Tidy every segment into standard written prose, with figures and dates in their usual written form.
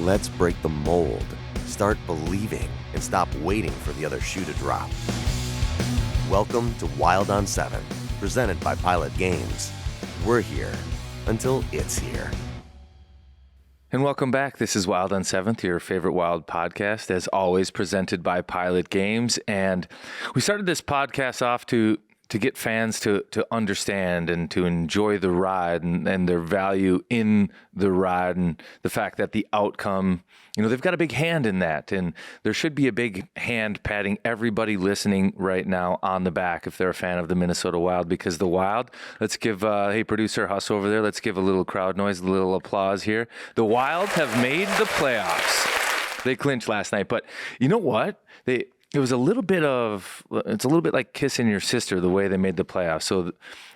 Let's break the mold. Start believing and stop waiting for the other shoe to drop. Welcome to Wild on 7, presented by Pilot Games. We're here until it's here. And welcome back. This is Wild on 7th, your favorite Wild podcast, as always presented by Pilot Games. And we started this podcast off to get fans to understand and to enjoy the ride and their value in the ride, and the fact that the outcome, they've got a big hand in that. And there should be a big hand patting everybody listening right now on the back if they're a fan of the Minnesota Wild, because the Wild, let's give, hey, producer Huss over there, let's give a little crowd noise, a little applause here. The Wild have made the playoffs. They clinched last night, but you know what? It's a little bit like kissing your sister, the way they made the playoffs. So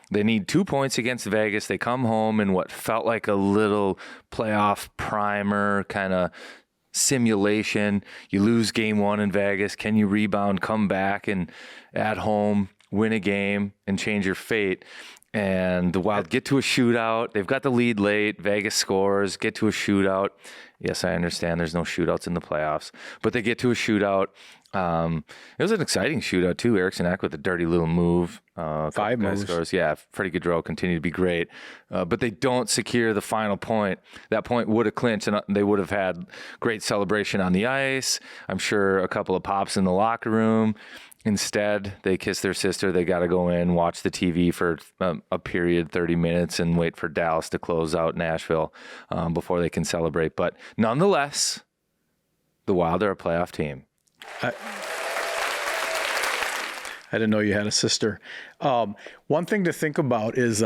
they need 2 points against Vegas. They come home in what felt like a little playoff primer kind of simulation. You lose game one in Vegas. Can you rebound, come back, and at home win a game and change your fate? And the Wild get to a shootout. They've got the lead late. Vegas scores, get to a shootout. Yes, I understand there's no shootouts in the playoffs, but they get to a shootout. It was an exciting shootout too. Eriksson Ek with a dirty little move. 5 moves. Scores. Yeah, Freddie Gaudreau continued to be great. But they don't secure the final point. That point would have clinched, and they would have had great celebration on the ice. I'm sure a couple of pops in the locker room. Instead, they kiss their sister. They got to go in, watch the TV for a period, 30 minutes, and wait for Dallas to close out Nashville before they can celebrate. But nonetheless, the Wild are a playoff team. I didn't know you had a sister. One thing to think about is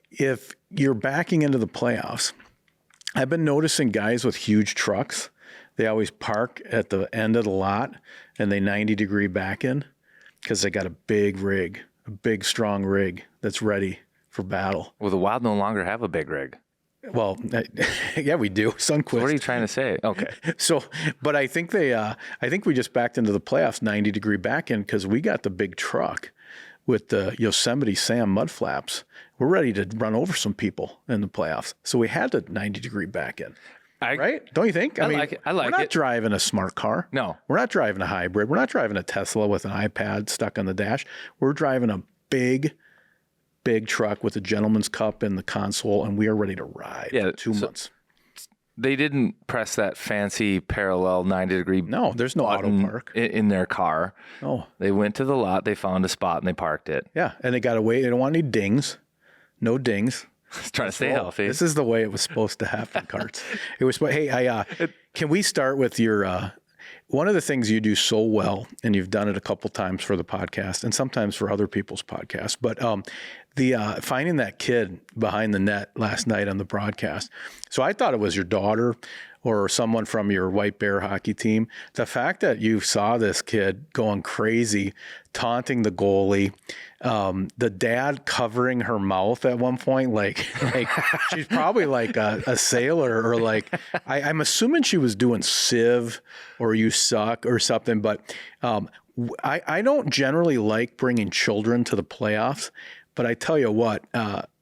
if you're backing into the playoffs, I've been noticing guys with huge trucks. They always park at the end of the lot and they 90-degree back in because they got a big rig, a big, strong rig that's ready for battle. Well, the Wild no longer have a big rig. Well, yeah, we do. Sunquist. So what are you trying to say? Okay. So, but I think we just backed into the playoffs 90-degree back in because we got the big truck with the Yosemite Sam mud flaps. We're ready to run over some people in the playoffs. So we had the 90-degree back in. Right? Don't you think? I like it. We're not driving a smart car. No. We're not driving a hybrid. We're not driving a Tesla with an iPad stuck on the dash. We're driving a big truck with a gentleman's cup in the console, and we are ready to ride for 2 months. They didn't press that fancy parallel 90-degree. No, there's no auto park in their car. No. They went to the lot, they found a spot, and they parked it. Yeah, and they got away. They don't want any dings. No dings. Trying to stay healthy. This is the way it was supposed to happen, Carts. It was. Hey, can we start with your? One of the things you do so well, and you've done it a couple times for the podcast, and sometimes for other people's podcasts. But the finding that kid behind the net last night on the broadcast. So I thought it was your daughter or someone from your White Bear hockey team. The fact that you saw this kid going crazy, taunting the goalie, the dad covering her mouth at one point, like she's probably like a sailor, or like I'm assuming she was doing Civ or You Suck or something. But I don't generally like bringing children to the playoffs, but I tell you what.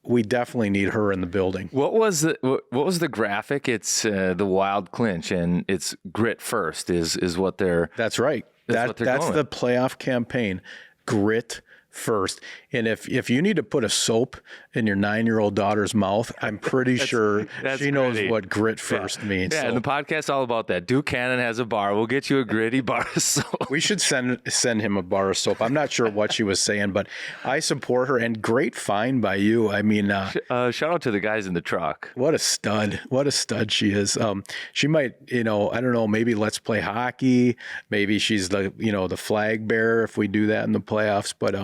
We definitely need her in the building. What was the graphic? It's the Wild clinch, and it's grit first is what they're. That's right. That's the playoff campaign. Grit first. And if you need to put a soap in your 9-year-old daughter's mouth, I'm pretty sure she knows what grit first means. Yeah, so. And the podcast's all about that. Duke Cannon has a bar. We'll get you a gritty bar of soap. We should send him a bar of soap. I'm not sure what she was saying, but I support her, and great find by you. I mean, shout out to the guys in the truck. What a stud. What a stud she is. She might, I don't know, maybe let's play hockey. Maybe she's the flag bearer if we do that in the playoffs. But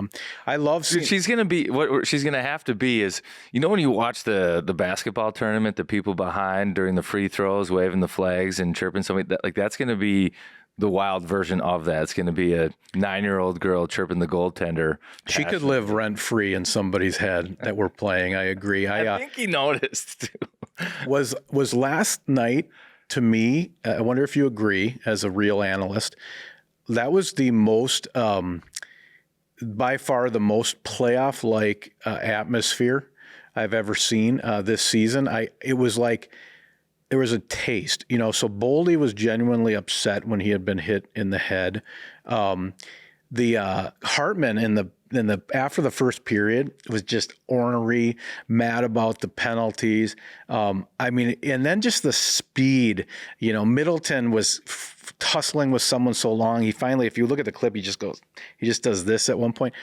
I love seeing. She's going to be, what she's going to have to be is, when you watch the basketball tournament, the people behind during the free throws, waving the flags and chirping somebody, that's going to be the Wild version of that. It's going to be a 9-year-old girl chirping the goaltender. She could live rent-free in somebody's head that we're playing. I agree. I think he noticed, too. Was last night, to me, I wonder if you agree, as a real analyst, that was the most, by far the most playoff-like atmosphere I've ever seen this season. It was like there was a taste, so Boldy was genuinely upset when he had been hit in the head. The Hartman in the after the first period was just ornery, mad about the penalties. And then just the speed. Middleton was tussling with someone so long. He finally, if you look at the clip, he just does this at one point.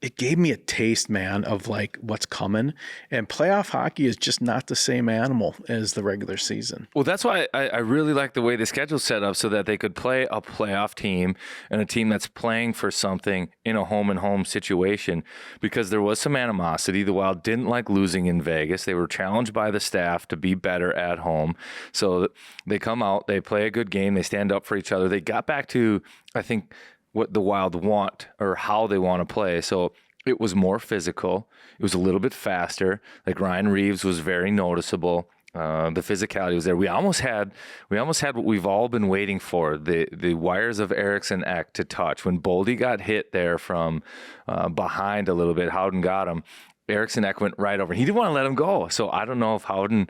It gave me a taste, man, of like what's coming. And playoff hockey is just not the same animal as the regular season. Well, that's why I really like the way the schedule's set up, so that they could play a playoff team and a team that's playing for something in a home-and-home situation, because there was some animosity. The Wild didn't like losing in Vegas. They were challenged by the staff to be better at home. So they come out, they play a good game, they stand up for each other. They got back to, I think, what the Wild want or how they want to play. So it was more physical. It was a little bit faster. Like Ryan Reeves was very noticeable. The physicality was there. We almost had what we've all been waiting for, the wires of Eriksson Ek to touch. When Boldy got hit there from behind a little bit, Howden got him. Eriksson Ek went right over. He didn't want to let him go. So I don't know if Howden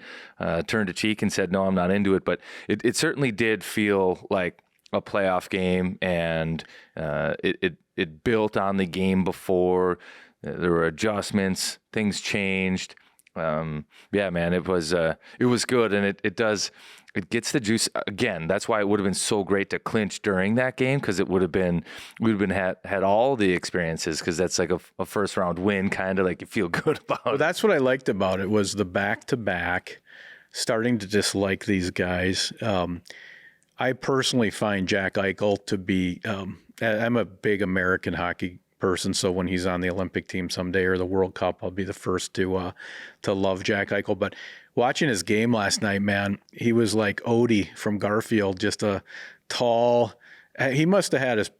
turned a cheek and said, no, I'm not into it. But it certainly did feel like a playoff game, and it built on the game before. There were adjustments, things changed. Man, it was good, and it gets the juice again. That's why it would have been so great to clinch during that game, because we'd have been had all the experiences, because that's like a first round win, kind of like you feel good about. Well, that's what I liked about it, was the back to back, starting to dislike these guys. I personally find Jack Eichel to be, I'm a big American hockey person, so when he's on the Olympic team someday or the World Cup, I'll be the first to love Jack Eichel. But watching his game last night, man, he was like Odie from Garfield, just a tall, he must have had his,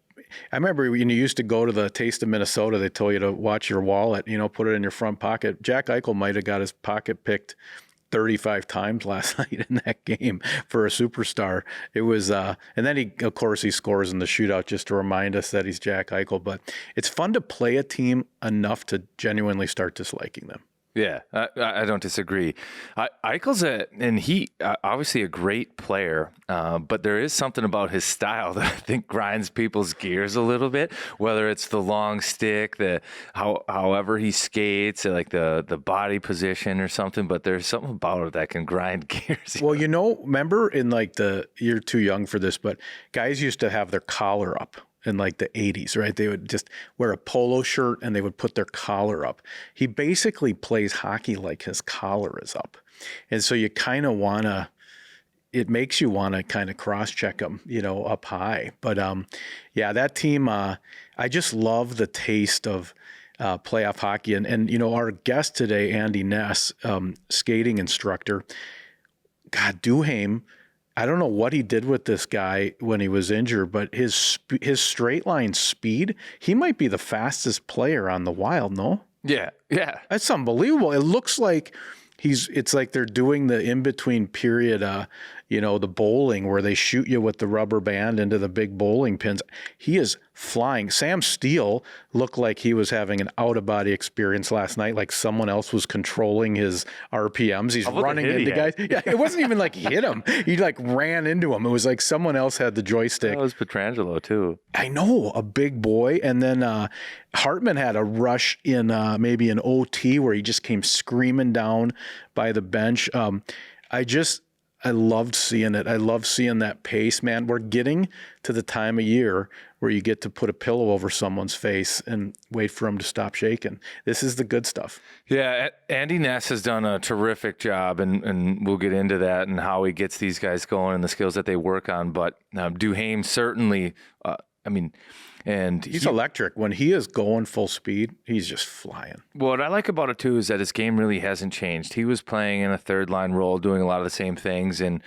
I remember when you used to go to the Taste of Minnesota, they told you to watch your wallet, put it in your front pocket. Jack Eichel might have got his pocket picked 35 times last night in that game for a superstar. It was, and then he scores in the shootout just to remind us that he's Jack Eichel. But it's fun to play a team enough to genuinely start disliking them. Yeah, I don't disagree. Eichel's obviously a great player, but there is something about his style that I think grinds people's gears a little bit. Whether it's the long stick, however he skates, like the body position or something. But there's something about it that can grind gears. Well, remember in like you're too young for this, but guys used to have their collar up in like the 80s, right? They would just wear a polo shirt and they would put their collar up. He basically plays hockey like his collar is up. And so you kind of want to, it makes you want to kind of cross-check him, up high. But that team, I just love the taste of playoff hockey. And our guest today, Andy Ness, skating instructor, God, Duhaime, I don't know what he did with this guy when he was injured, but his straight line speed, he might be the fastest player on the Wild, no? Yeah. That's unbelievable. It looks like it's like they're doing the in-between period, the bowling where they shoot you with the rubber band into the big bowling pins. He is flying. Sam Steele looked like he was having an out-of-body experience last night, like someone else was controlling his RPMs. He's running into guys. Yeah, it wasn't even like he hit him. He like ran into him. It was like someone else had the joystick. That was Pietrangelo too. I know, a big boy. And then Hartman had a rush in maybe an OT where he just came screaming down by the bench. I loved seeing it. I love seeing that pace, man. We're getting to the time of year where you get to put a pillow over someone's face and wait for them to stop shaking. This is the good stuff. Yeah, Andy Ness has done a terrific job, and we'll get into that and how he gets these guys going and the skills that they work on. But Duhaime certainly, and he's electric. When he is going full speed, he's just flying. What I like about it, too, is that his game really hasn't changed. He was playing in a third-line role, doing a lot of the same things, and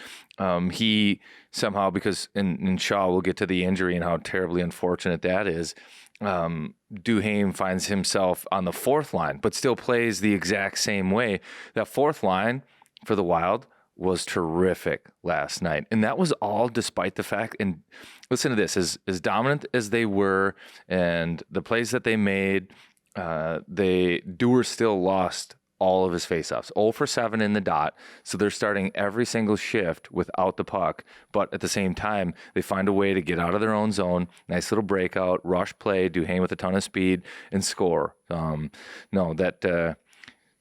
he somehow, because in Shaw, we'll get to the injury and how terribly unfortunate that is, Duhaime finds himself on the fourth line, but still plays the exact same way. That fourth line for the Wild was terrific last night. And that was all despite the fact, and listen to this, as dominant as they were and the plays that they made, Dewar still lost all of his faceoffs. 0 for 7 in the dot. So they're starting every single shift without the puck. But at the same time, they find a way to get out of their own zone. Nice little breakout, rush play, Duhaime with a ton of speed, and score.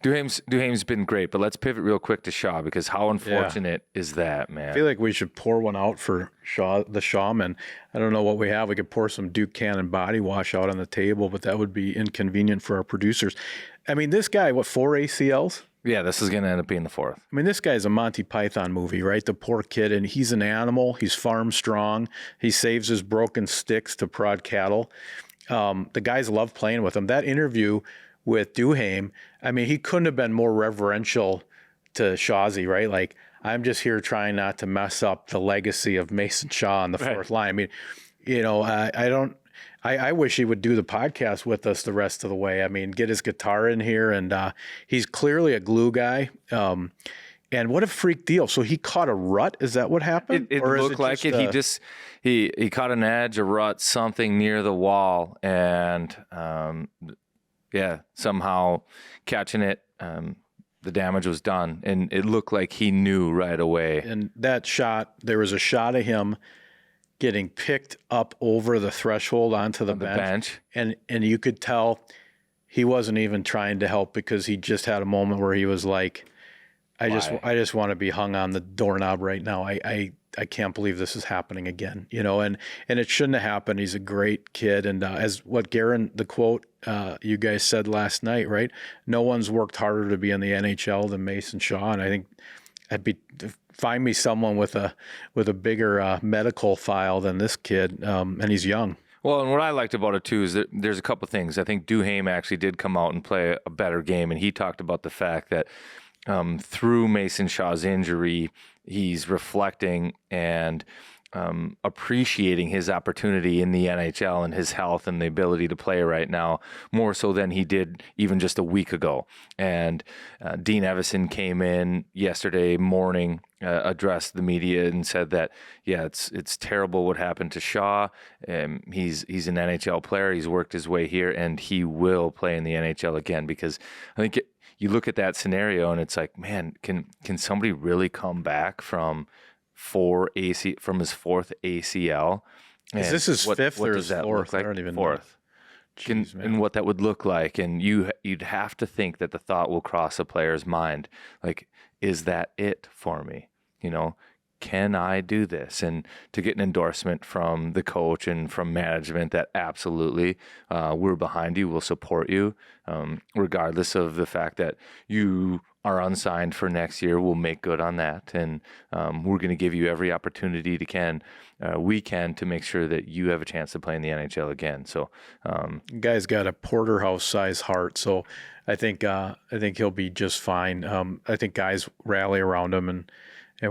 Duhaime's been great, but let's pivot real quick to Shaw, because how unfortunate is that, man? I feel like we should pour one out for Shaw, the Shawman. I don't know what we have. We could pour some Duke Cannon body wash out on the table, but that would be inconvenient for our producers. I mean, this guy, 4 ACLs? Yeah, this is going to end up being the 4th. I mean, this guy's a Monty Python movie, right? The poor kid, and he's an animal. He's farm strong. He saves his broken sticks to prod cattle. The guys love playing with him. That interview with Duhaime, I mean, he couldn't have been more reverential to Shawzy, right? Like, I'm just here trying not to mess up the legacy of Mason Shaw on the fourth line. I mean, you know, I wish he would do the podcast with us the rest of the way. I mean, get his guitar in here, and he's clearly a glue guy. And what a freak deal. So he caught a rut? Is that what happened? It looked like it. He caught an edge, a rut, something near the wall, and somehow catching it, the damage was done, and it looked like he knew right away. And that shot, there was a shot of him getting picked up over the threshold onto the bench. And you could tell he wasn't even trying to help, because he just had a moment where he was like, I just want to be hung on the doorknob right now. I can't believe this is happening again, you know, and it shouldn't have happened. He's a great kid. And as what Garen, the quote you guys said last night, right? No one's worked harder to be in the NHL than Mason Shaw. And I think find me someone with a bigger medical file than this kid. And he's young. Well, and what I liked about it too is that there's a couple things. I think Duhaime actually did come out and play a better game. And he talked about the fact that through Mason Shaw's injury, he's reflecting and appreciating his opportunity in the NHL and his health and the ability to play right now more so than he did even just a week ago. And Dean Evison came in yesterday morning, addressed the media and said that, yeah, it's terrible what happened to Shaw. He's an NHL player. He's worked his way here, and he will play in the NHL again, because I think you look at that scenario and it's like, man, can somebody really come back from his 4th ACL? Is this his 5th or his 4th? Like? I don't even 4th. know. And what that would look like. And you'd have to think that the thought will cross a player's mind. Like, is that it for me? You know, can I do this? And to get an endorsement from the coach and from management that absolutely, we're behind you, we'll support you, regardless of the fact that you are unsigned for next year. We'll make good on that, and we're going to give you every opportunity we can to make sure that you have a chance to play in the NHL again. So, guy's got a porterhouse size heart, so I think he'll be just fine. I think guys rally around him and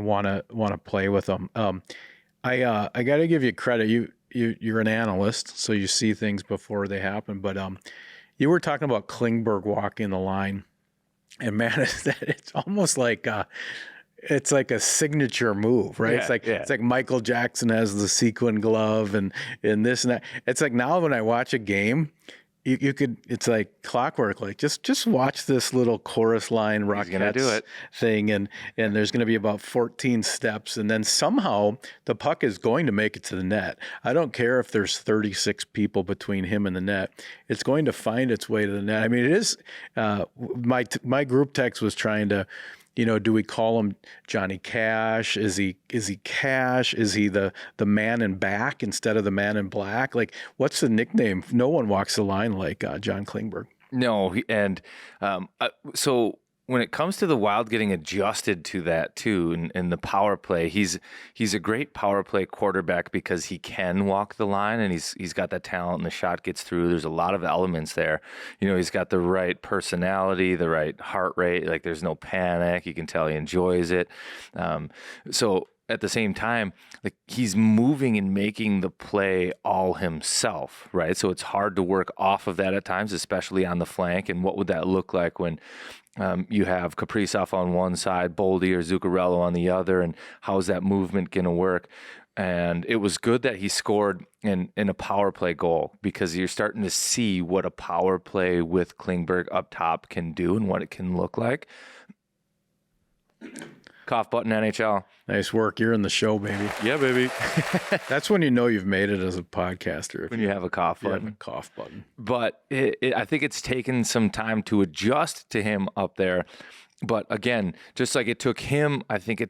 want to play with him. I got to give you credit. You're an analyst, so you see things before they happen. But you were talking about Klingberg walking the line. And man, it's almost like it's like a signature move, right? Yeah, it's like Michael Jackson has the sequin glove and this and that. It's like now when I watch a game, you could, it's like clockwork. Like just watch this little chorus line Rockettes thing, and there's going to be about 14 steps, and then somehow the puck is going to make it to the net. I don't care if there's 36 people between him and the net. It's going to find its way to the net. I mean, it is. My group text was trying to, you know, do we call him Johnny Cash? Is he Cash? Is he the man in back instead of the man in black? Like, what's the nickname? No one walks the line like John Klingberg. No, and so when it comes to the Wild getting adjusted to that too, and the power play, he's a great power play quarterback because he can walk the line, and he's got that talent, and the shot gets through. There's a lot of elements there. You know, he's got the right personality, the right heart rate. Like, there's no panic. You can tell he enjoys it. So at the same time, like, he's moving and making the play all himself, right? So it's hard to work off of that at times, especially on the flank. And what would that look like when you have Kaprizov on one side, Boldy or Zuccarello on the other, and how's that movement going to work? And it was good that he scored in a power play goal, because you're starting to see what a power play with Klingberg up top can do and what it can look like. Cough button NHL. Nice work. You're in the show, baby. Yeah, baby. That's when you know you've made it as a podcaster. When you have a cough You button. have a cough button. But I think it's taken some time to adjust to him up there. But again, just like it took him, I think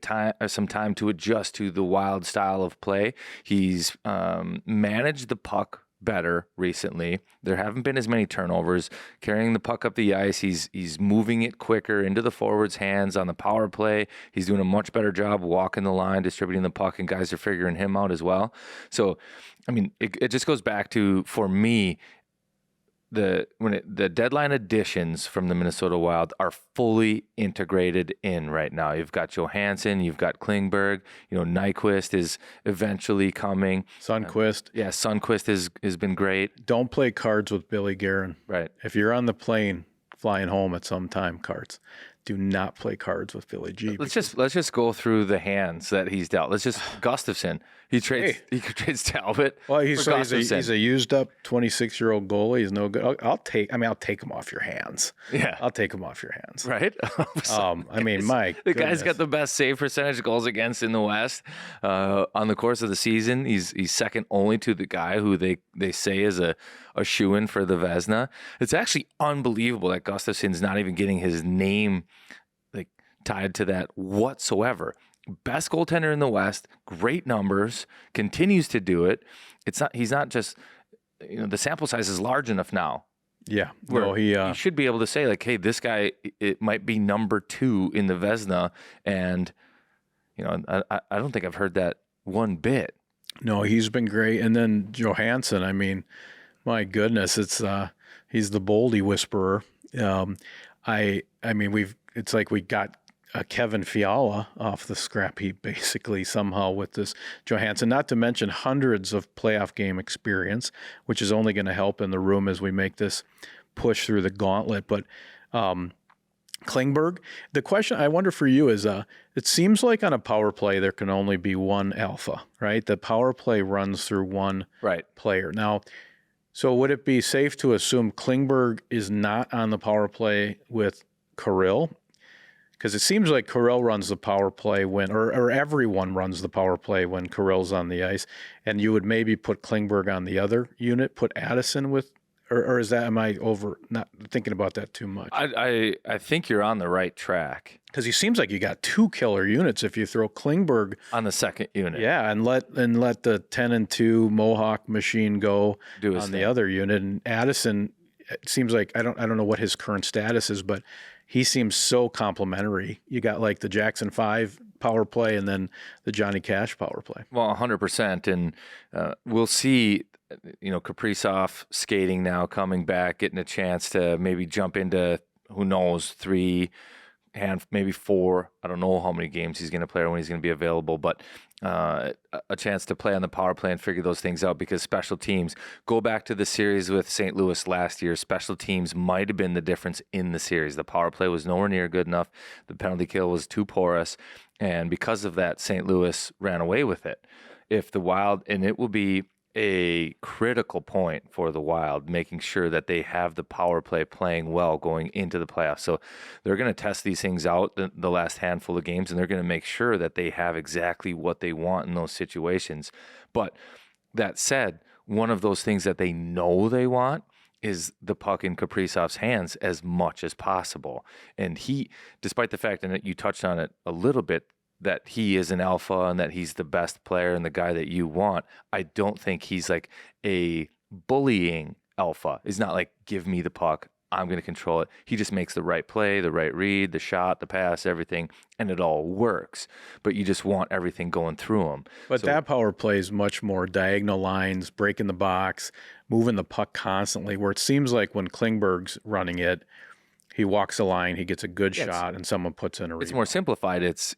some time to adjust to the Wild style of play. He's managed the puck better recently. There haven't been as many turnovers. Carrying the puck up the ice, he's moving it quicker into the forwards' hands on the power play. He's doing a much better job walking the line, distributing the puck, and guys are figuring him out as well. So, I mean, it just goes back to, for me, the deadline additions from the Minnesota Wild are fully integrated in right now. You've got Johansson, you've got Klingberg, Nyquist is eventually coming. Sundqvist. Sundqvist has been great. Don't play cards with Billy Guerin. Right. If you're on the plane flying home at some time, cards. Do not play cards with Billy G. Let's just go through the hands that he's dealt. Let's just Gustafsson. He trades Talbot. Well, he's Gustafsson. a used up 26-year-old goalie. He's no good. I'll take him off your hands. Yeah, I'll take him off your hands. Right. The guy's got the best save percentage, goals against in the West. On the course of the season, he's second only to the guy who they say is a shoo-in for the Vezina. It's actually unbelievable that Gustafsson's not even getting his name tied to that whatsoever. Best goaltender in the West, great numbers, continues to do it. He's not just, the sample size is large enough now. Yeah. Where he should be able to say, like, hey, this guy, it might be number 2 in the Vezina. And, I don't think I've heard that one bit. No, he's been great. And then Johansson, I mean, my goodness, he's the Boldy whisperer. It's like we got a Kevin Fiala off the scrap heap, basically, somehow with this Johansson, not to mention hundreds of playoff game experience, which is only going to help in the room as we make this push through the gauntlet. But Klingberg, the question I wonder for you is, it seems like on a power play, there can only be one alpha, right? The power play runs through one player. Now, so would it be safe to assume Klingberg is not on the power play with Kirill? Because it seems like Kirill runs the power play or everyone runs the power play when Kirill's on the ice, and you would maybe put Klingberg on the other unit, put Addison with, or is that, am I not thinking about that too much? I think you're on the right track. Because he seems like you got 2 killer units if you throw Klingberg on the second unit. Yeah, and let the 10-2 Mohawk machine go on the other unit, and Addison. It seems like I don't know what his current status is, but he seems so complimentary. You got like the Jackson 5 power play and then the Johnny Cash power play. Well, 100%. And we'll see, Kaprizov skating now, coming back, getting a chance to maybe jump into, who knows, 3 and maybe 4. I don't know how many games he's going to play or when he's going to be available, but a chance to play on the power play and figure those things out, because special teams, go back to the series with St. Louis last year, special teams might have been the difference in the series. The power play was nowhere near good enough. The penalty kill was too porous. And because of that, St. Louis ran away with it. If the Wild, and it will be a critical point for the Wild, making sure that they have the power play playing well going into the playoffs. So they're going to test these things out the last handful of games, and they're going to make sure that they have exactly what they want in those situations. But that said, one of those things that they know they want is the puck in Kaprizov's hands as much as possible. And he, despite the fact that you touched on it a little bit, that he is an alpha and that he's the best player and the guy that you want, I don't think he's like a bullying alpha. It's not like, give me the puck, I'm going to control it. He just makes the right play, the right read, the shot, the pass, everything, and it all works. But you just want everything going through him. But that power play is much more diagonal lines, breaking the box, moving the puck constantly, where it seems like when Klingberg's running it, he walks the line, he gets a good shot, and someone puts in a rebound. It's more simplified. It's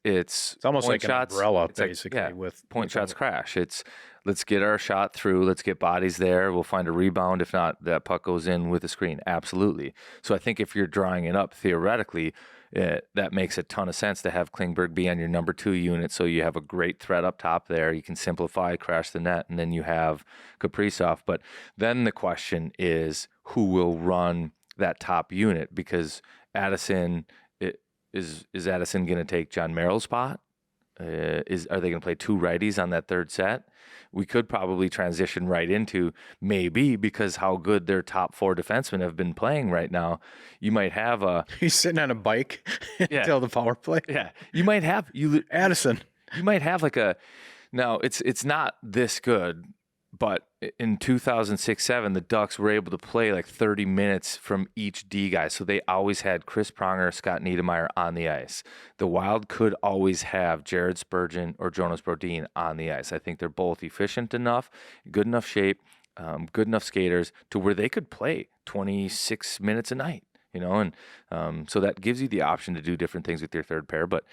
almost like shots, an umbrella, basically. with point shots crash. It's Let's get our shot through. Let's get bodies there. We'll find a rebound. If not, that puck goes in with the screen. Absolutely. So I think if you're drawing it up theoretically, that makes a ton of sense to have Klingberg be on your number 2 unit, so you have a great threat up top there. You can simplify, crash the net, and then you have Kaprizov. But then the question is, who will run that top unit? Because Addison, is Addison going to take John Merrill's spot? Are they going to play 2 righties on that third set? We could probably transition right into, maybe because how good their top 4 defensemen have been playing right now, you might have he's sitting on a bike until the power play. Yeah, you might have Addison. You might have now it's not this good, but in 2006-07, the Ducks were able to play like 30 minutes from each D guy. So they always had Chris Pronger, Scott Niedermayer on the ice. The Wild could always have Jared Spurgeon or Jonas Brodin on the ice. I think they're both efficient enough, good enough shape, good enough skaters to where they could play 26 minutes a night. And so that gives you the option to do different things with your third pair. But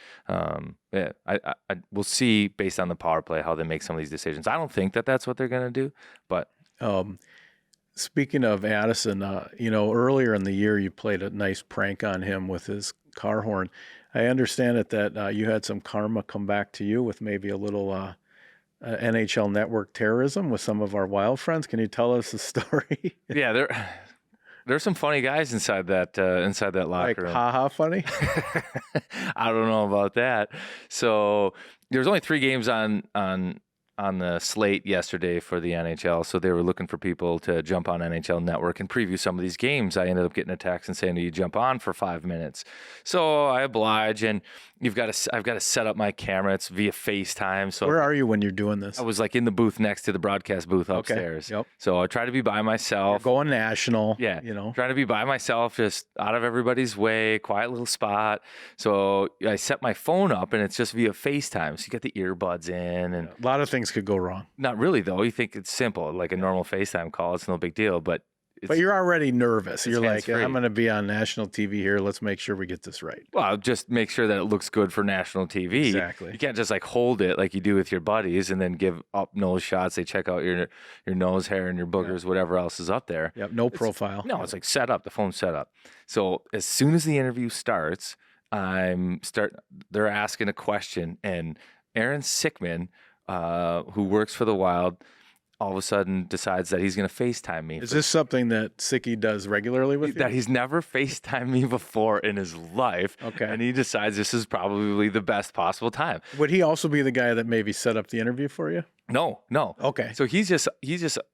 we'll see based on the power play how they make some of these decisions. I don't think that's what they're going to do. But speaking of Addison, earlier in the year you played a nice prank on him with his car horn. I understand that you had some karma come back to you with maybe a little NHL Network terrorism with some of our Wild friends. Can you tell us the story? Yeah, there's some funny guys inside that locker room. Haha funny? I don't know about that. So there's only 3 games on the slate yesterday for the NHL, so they were looking for people to jump on NHL Network and preview some of these games. I ended up getting a text and saying, "Do you jump on for 5 minutes?" So I oblige, and I've got to set up my camera. It's via FaceTime. So where are you when you're doing this? I was like in the booth next to the broadcast booth upstairs. Okay. Yep. So I try to be by myself. You're going national. Yeah. Trying to be by myself, just out of everybody's way, quiet little spot. So I set my phone up and it's just via FaceTime. So you get the earbuds in, and a lot of things could go wrong. Not really though. You think it's simple, like a normal FaceTime call. It's no big deal, but you're already nervous. You're like, hands-free. I'm going to be on national TV here. Let's make sure we get this right. Well, just make sure that it looks good for national TV. Exactly. You can't just like hold it like you do with your buddies and then give up nose shots. They check out your nose hair and your boogers, whatever else is up there. Yep. No profile. No, it's like set up. The phone's set up. So as soon as the interview starts, they're asking a question, and Aaron Sickman, who works for the Wild, all of a sudden decides that he's going to FaceTime me. Is this something that Sicky does regularly with you? That he's never FaceTimed me before in his life. Okay. And he decides this is probably the best possible time. Would he also be the guy that maybe set up the interview for you? No. Okay. So he just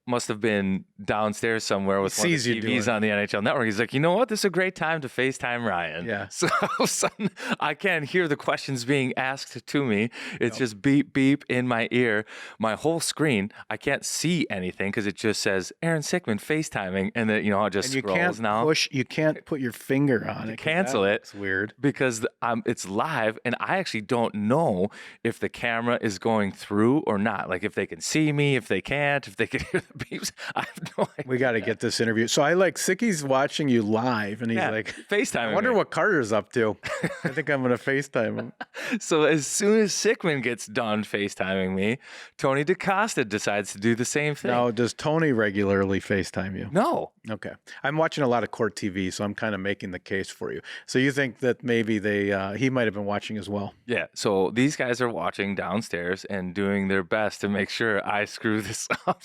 must have been downstairs somewhere with one of the TVs on the NHL Network. He's like, you know what? This is a great time to FaceTime Ryan. Yeah. So all of a sudden, I can't hear the questions being asked to me. It's just beep, beep in my ear. My whole screen, I can't see anything because it just says Aaron Sickman FaceTiming. And then, it just scrolls now. You can't put your finger on it. Cancel it. It's weird. Because it's live, and I actually don't know if the camera is going through or not. Like, if they can see me, if they can't, if they can hear the beeps. I have no idea. We got to get this interview. So Sicky's watching you live, and he's like, FaceTime. I wonder what Carter's up to. I think I'm going to FaceTime him. So as soon as Sickman gets done FaceTiming me, Tony DaCosta decides to do the same thing. Now, does Tony regularly FaceTime you? No. Okay. I'm watching a lot of Court TV, so I'm kind of making the case for you. So you think that maybe he might have been watching as well? Yeah. So these guys are watching downstairs and doing their best to make sure I screw this up.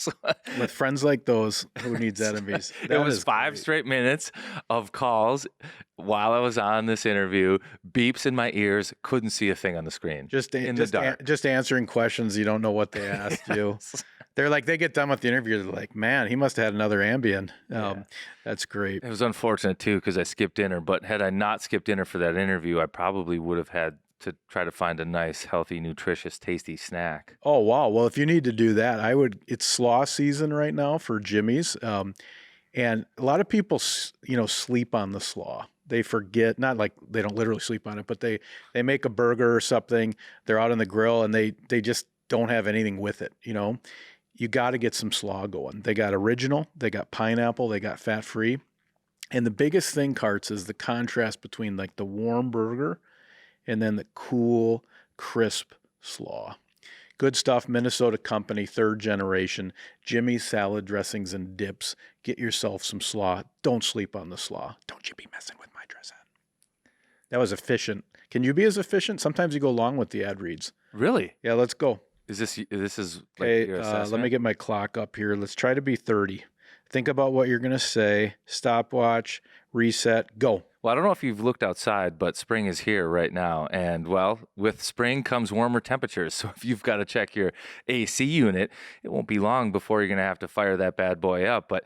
With friends like those, who needs enemies? It was 5 straight minutes of calls while I was on this interview, beeps in my ears, couldn't see a thing on the screen. The dark. Just answering questions you don't know what they asked you. They're like, they get done with the interview, they're like, man, he must have had another Ambien. That's great. It was unfortunate too because I skipped dinner, but had I not skipped dinner for that interview, I probably would have had to try to find a nice, healthy, nutritious, tasty snack. Oh, wow. Well, if you need to do that, it's slaw season right now for Jimmy's. And a lot of people, sleep on the slaw. They forget, not like they don't literally sleep on it, but they make a burger or something. They're out on the grill and they just don't have anything with it. You got to get some slaw going. They got original, they got pineapple, they got fat free. And the biggest thing, Carts, is the contrast between like the warm burger and then the cool, crisp slaw. Good stuff, Minnesota company, 3rd generation. Jimmy's salad dressings and dips. Get yourself some slaw. Don't sleep on the slaw. Don't you be messing with my dressing. That was efficient. Can you be as efficient? Sometimes you go long with the ad reads. Really? Yeah, let's go. Is this like Okay, your assessment? let me get my clock up here. Let's try to be 30. Think about what you're going to say. Stopwatch, reset, go. Well, I don't know if you've looked outside, but spring is here right now. And, well, with spring comes warmer temperatures. So if you've got to check your AC unit, it won't be long before you're going to have to fire that bad boy up. But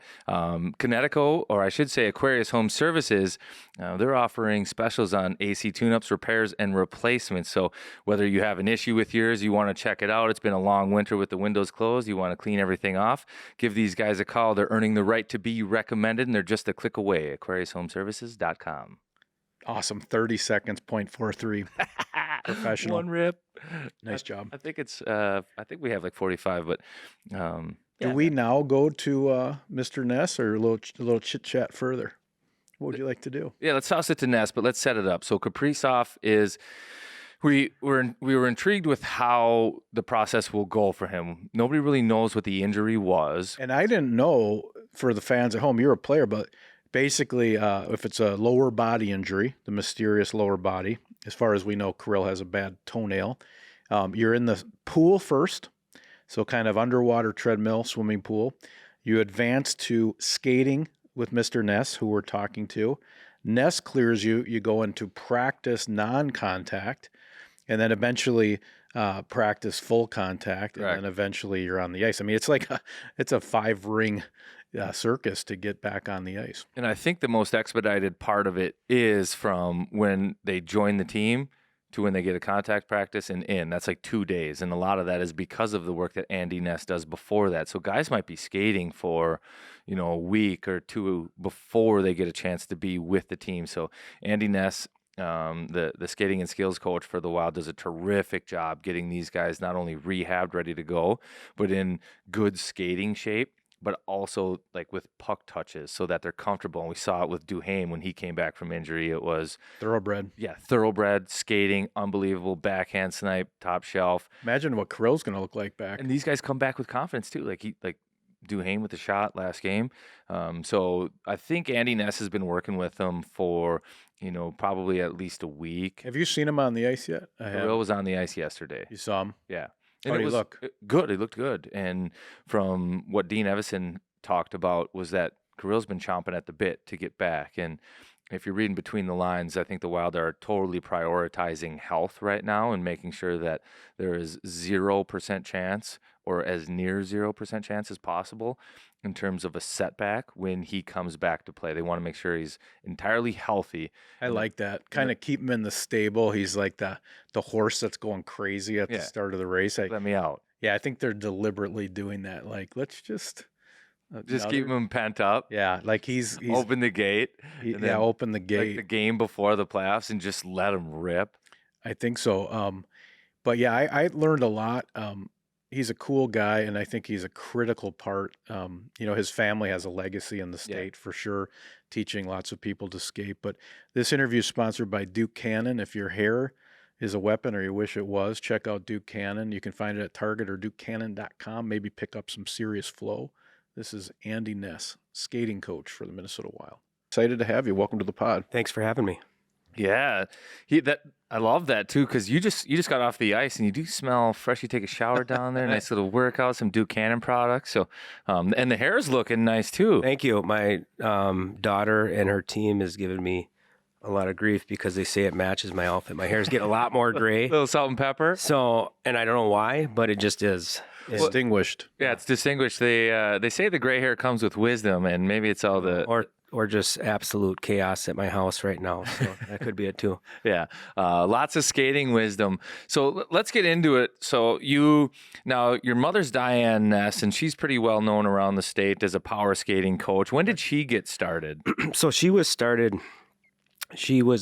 Connecticut, or I should say Aquarius Home Services, they're offering specials on AC tune-ups, repairs, and replacements. So whether you have an issue with yours, you want to check it out, it's been a long winter with the windows closed, you want to clean everything off, give these guys a call. They're earning the right to be recommended, and they're just a click away. AquariusHomeservices.com. Awesome. 30 seconds, 0.43. Professional. One rip. Nice job. I think it's, I think we have like 45, but. Do we now go to Mr. Ness or a little chit chat further? What would you like to do? Yeah, let's toss it to Ness, but let's set it up. So Kaprizov is, we were intrigued with how the process will go for him. Nobody really knows what the injury was. And I didn't know, for the fans at home, you're a player, but basically, if it's a lower body injury, the mysterious lower body, as far as we know, Kirill has a bad toenail. You're in the pool first, so kind of underwater treadmill, swimming pool. You advance to skating with Mr. Ness, who we're talking to. Ness clears you. You go into practice non-contact, and then eventually practice full contact, and then eventually you're on the ice. I mean, it's like it's a 5-ring circus to get back on the ice. And I think the most expedited part of it is from when they join the team to when they get a contact practice and in. That's like 2 days. And a lot of that is because of the work that Andy Ness does before that. So guys might be skating for, a week or two before they get a chance to be with the team. So Andy Ness, the skating and skills coach for the Wild, does a terrific job getting these guys not only rehabbed, ready to go, but in good skating shape, but also like with puck touches so that they're comfortable. And we saw it with Duhaime when he came back from injury. It was Thoroughbred. Yeah, thoroughbred, skating, unbelievable, backhand snipe, top shelf. Imagine what Kirill's going to look like back. And these guys come back with confidence too. Like Duhaime with the shot last game. So I think Andy Ness has been working with them for, probably at least a week. Have you seen him on the ice yet? Kirill was on the ice yesterday. You saw him? Yeah. How did he look? Good. He looked good. And from what Dean Evison talked about was that Kirill's been chomping at the bit to get back. And if you're reading between the lines, I think the Wild are totally prioritizing health right now and making sure that there is 0% chance or as near 0% chance as possible in terms of a setback when he comes back to play. They want to make sure he's entirely healthy. I like that. Kind of keep him in the stable. He's like the horse that's going crazy at the start of the race. Let me out. Yeah, I think they're deliberately doing that. Like, let's just keep him pent up. Yeah, like he's open the gate. Open the gate. Like the game before the playoffs and just let him rip. I think so. But yeah, I learned a lot. He's a cool guy, and I think he's a critical part. His family has a legacy in the state for sure, teaching lots of people to skate. But this interview is sponsored by Duke Cannon. If your hair is a weapon or you wish it was, check out Duke Cannon. You can find it at Target or DukeCannon.com. Maybe pick up some serious flow. This is Andy Ness, skating coach for the Minnesota Wild. Excited to have you. Welcome to the pod. Thanks for having me. Yeah, I love that too, because you just got off the ice and you do smell fresh. You take a shower down there, nice little workout, some Duke Cannon products. So, and the hair's looking nice too. Thank you. My daughter and her team has given me a lot of grief because they say it matches my outfit. My hair's getting a lot more gray. A little salt and pepper. So, and I don't know why, but it just is. Distinguished. Yeah, it's distinguished. They say the gray hair comes with wisdom, and maybe it's all the or just absolute chaos at my house right now. So that could be it too. Yeah, lots of skating wisdom. So let's get into it. So your mother's Diane Ness, and she's pretty well known around the state as a power skating coach. When did she get started? So she was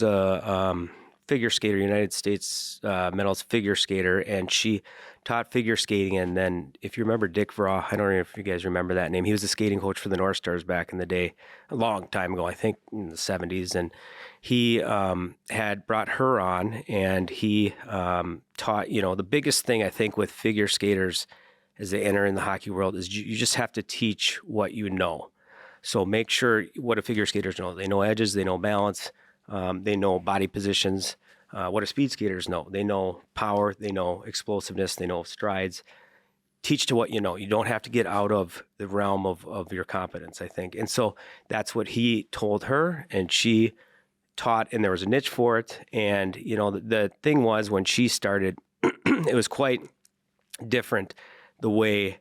a figure skater, United States medals figure skater, and she taught figure skating. And then, if you remember Dick Vraw, I don't know if you guys remember that name. He was a skating coach for the North Stars back in the day, a long time ago, I think in the 70s. And he had brought her on, and he taught, the biggest thing I think with figure skaters as they enter in the hockey world is you just have to teach what you know. So make sure what do figure skaters know. They know edges, they know balance, they know body positions. What do speed skaters know? They know power, they know explosiveness, they know strides. Teach to what you know. You don't have to get out of the realm of your competence, I think. And so that's what he told her, and she taught, and there was a niche for it. And, the thing was, when she started, it was quite different the way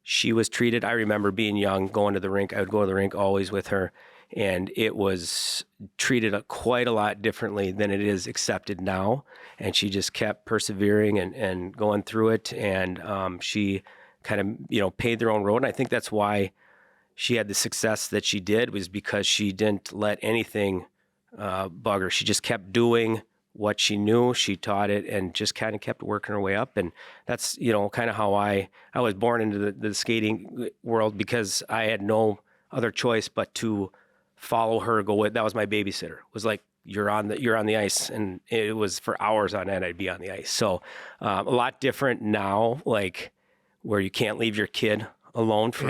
she was treated. I remember being young, going to the rink. I would go to the rink always with her, and it was treated quite a lot differently than it is accepted now. And she just kept persevering and going through it. And she kind of, paved their own road. And I think that's why she had the success that she did, was because she didn't let anything bug her. She just kept doing what she knew, she taught it, and just kind of kept working her way up. And that's, kind of how I was born into the skating world, because I had no other choice but to follow her, go with. That was my babysitter. It was like, you're on the ice, and it was for hours on end I'd be on the ice. So a lot different now, like where you can't leave your kid alone for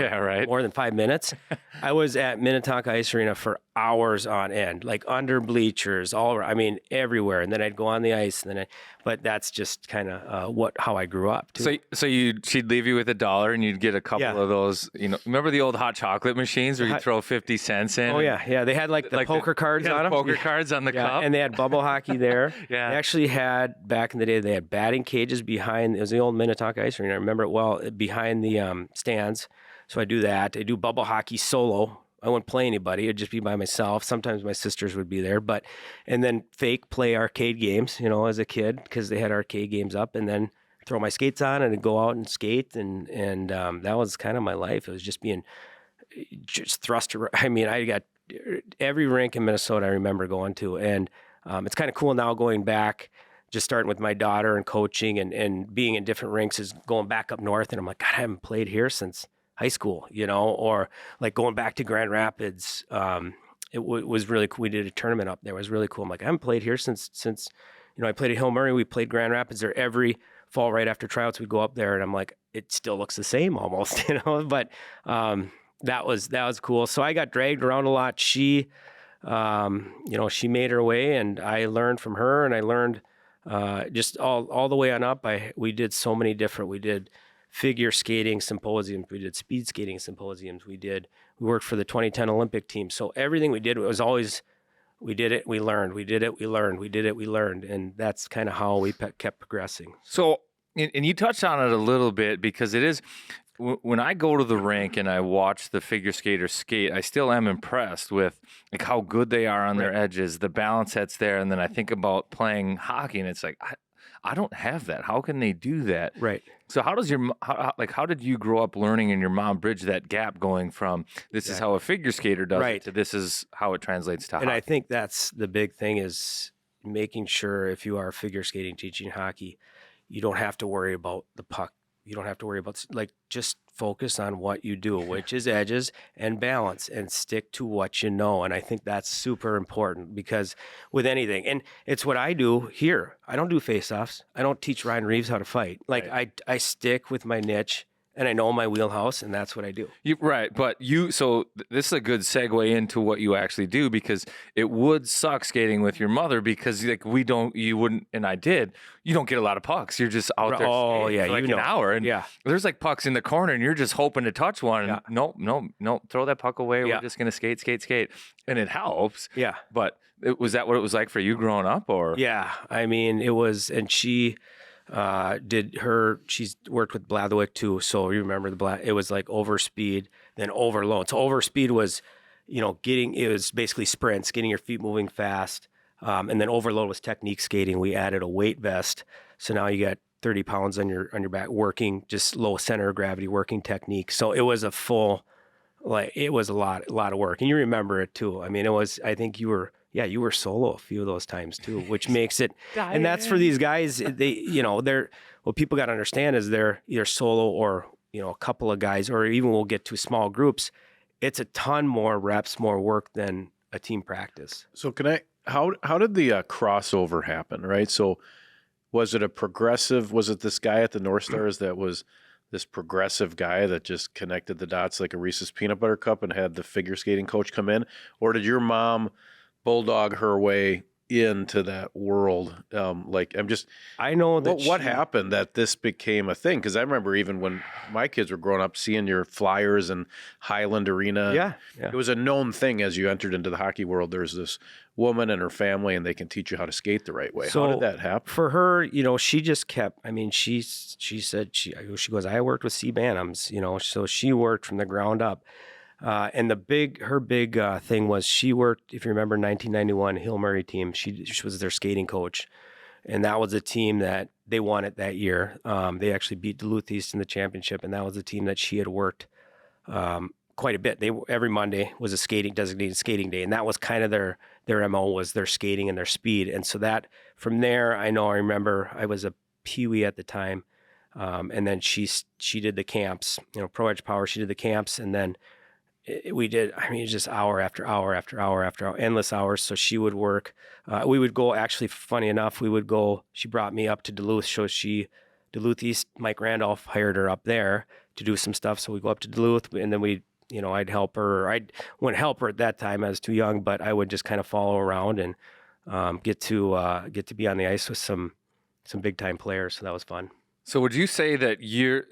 more than 5 minutes. I was at Minnetonka Ice Arena for hours on end, like under bleachers, everywhere. And then I'd go on the ice, and but that's just kind of how I grew up too. So she'd leave you with $1, and you'd get a couple of those. Remember the old hot chocolate machines where you throw 50 cents in? Oh yeah. They had like the poker cards on them. Poker cards on the cup, and they had bubble hockey there. They actually had, back in the day, they had batting cages behind. It was the old Minnetonka Ice Arena. I remember it well, behind the stands. So I do that. I do bubble hockey solo. I wouldn't play anybody. It'd just be by myself. Sometimes my sisters would be there, and then fake play arcade games, as a kid, because they had arcade games up, and then throw my skates on and go out and skate. And that was kind of my life. It was just being thrust around. I got every rink in Minnesota I remember going to. And it's kind of cool now going back, just starting with my daughter and coaching and being in different rinks, is going back up north. And I'm like, God, I haven't played here since high school, or like going back to Grand Rapids. It was really cool. We did a tournament up there. It was really cool. I'm like, I haven't played here since I played at Hill Murray. We played Grand Rapids there every fall right after tryouts. We'd go up there, and I'm like, it still looks the same almost, but that was cool. So I got dragged around a lot. She, she made her way, and I learned from her, and I learned just all the way on up. We did so many different, we did figure skating symposiums, we did speed skating symposiums, we worked for the 2010 Olympic team. So everything we did was always, we did it, we learned, we did it, we learned, we did it, we learned. And that's kind of how we kept progressing. So, and you touched on it a little bit, because it is, when I go to the rink and I watch the figure skaters skate, I still am impressed with like how good they are on their edges, the balance that's there. And then I think about playing hockey, and it's like, I don't have that. How can they do that? Right. So how did you grow up learning, and your mom bridge that gap, going from this is how a figure skater does it to this is how it translates to hockey? And I think that's the big thing, is making sure, if you are figure skating, teaching hockey, you don't have to worry about the puck. You don't have to worry about, just focus on what you do, which is edges and balance, and stick to what you know. And I think that's super important, because with anything, and it's what I do here. I don't do face-offs. I don't teach Ryan Reeves how to fight. I stick with my niche, and I know my wheelhouse, and that's what I do. So this is a good segue into what you actually do, because it would suck skating with your mother, because you wouldn't, and I did, you don't get a lot of pucks. You're just out there for an hour, and there's like pucks in the corner, and you're just hoping to touch one. And nope, throw that puck away. We're just going to skate. And it helps. Yeah. But was that what it was like for you growing up, or? Yeah. It was, and she, she's worked with Blatherwick too. So you remember it was like overspeed, then overload. So overspeed was, it was basically sprints, getting your feet moving fast. And then overload was technique skating. We added a weight vest. So now you got 30 pounds on your back, working just low center of gravity, working technique. So it was a full, it was a lot of work. And you remember it too. I think you were yeah, you were solo a few of those times too, which makes it, and that's for these guys, what people got to understand is they're either solo or, a couple of guys, or even we'll get to small groups. It's a ton more reps, more work than a team practice. So how did the crossover happen, right? So was it this guy at the North Stars that was this progressive guy that just connected the dots like a Reese's peanut butter cup and had the figure skating coach come in? Or did your mom bulldog her way into that world? I know that what happened that this became a thing? Because I remember even when my kids were growing up, seeing your flyers in Highland Arena. Yeah. It was a known thing as you entered into the hockey world. There's this woman and her family, and they can teach you how to skate the right way. So how did that happen? For her, she just kept, she said, she goes, I worked with C. Bantams, so she worked from the ground up. And her big thing was she worked, if you remember, 1991 Hill Murray team. She was their skating coach, and that was a team that they won it that year. They actually beat Duluth East in the championship, and that was a team that she had worked quite a bit. Every Monday was a designated skating day, and that was kind of their MO, was their skating and their speed. And so that from there, I remember I was a peewee at the time, and then she did the camps, Pro Edge Power. She did the camps, and then we did, it's just hour after hour after hour after hour, endless hours. So she would work. We would go, actually, funny enough, she brought me up to Duluth. So Duluth East, Mike Randolph hired her up there to do some stuff. So we go up to Duluth, and then I'd help her. I wouldn't help her at that time. I was too young, but I would just kind of follow around and get to be on the ice with some big time players. So that was fun. So would you say that you've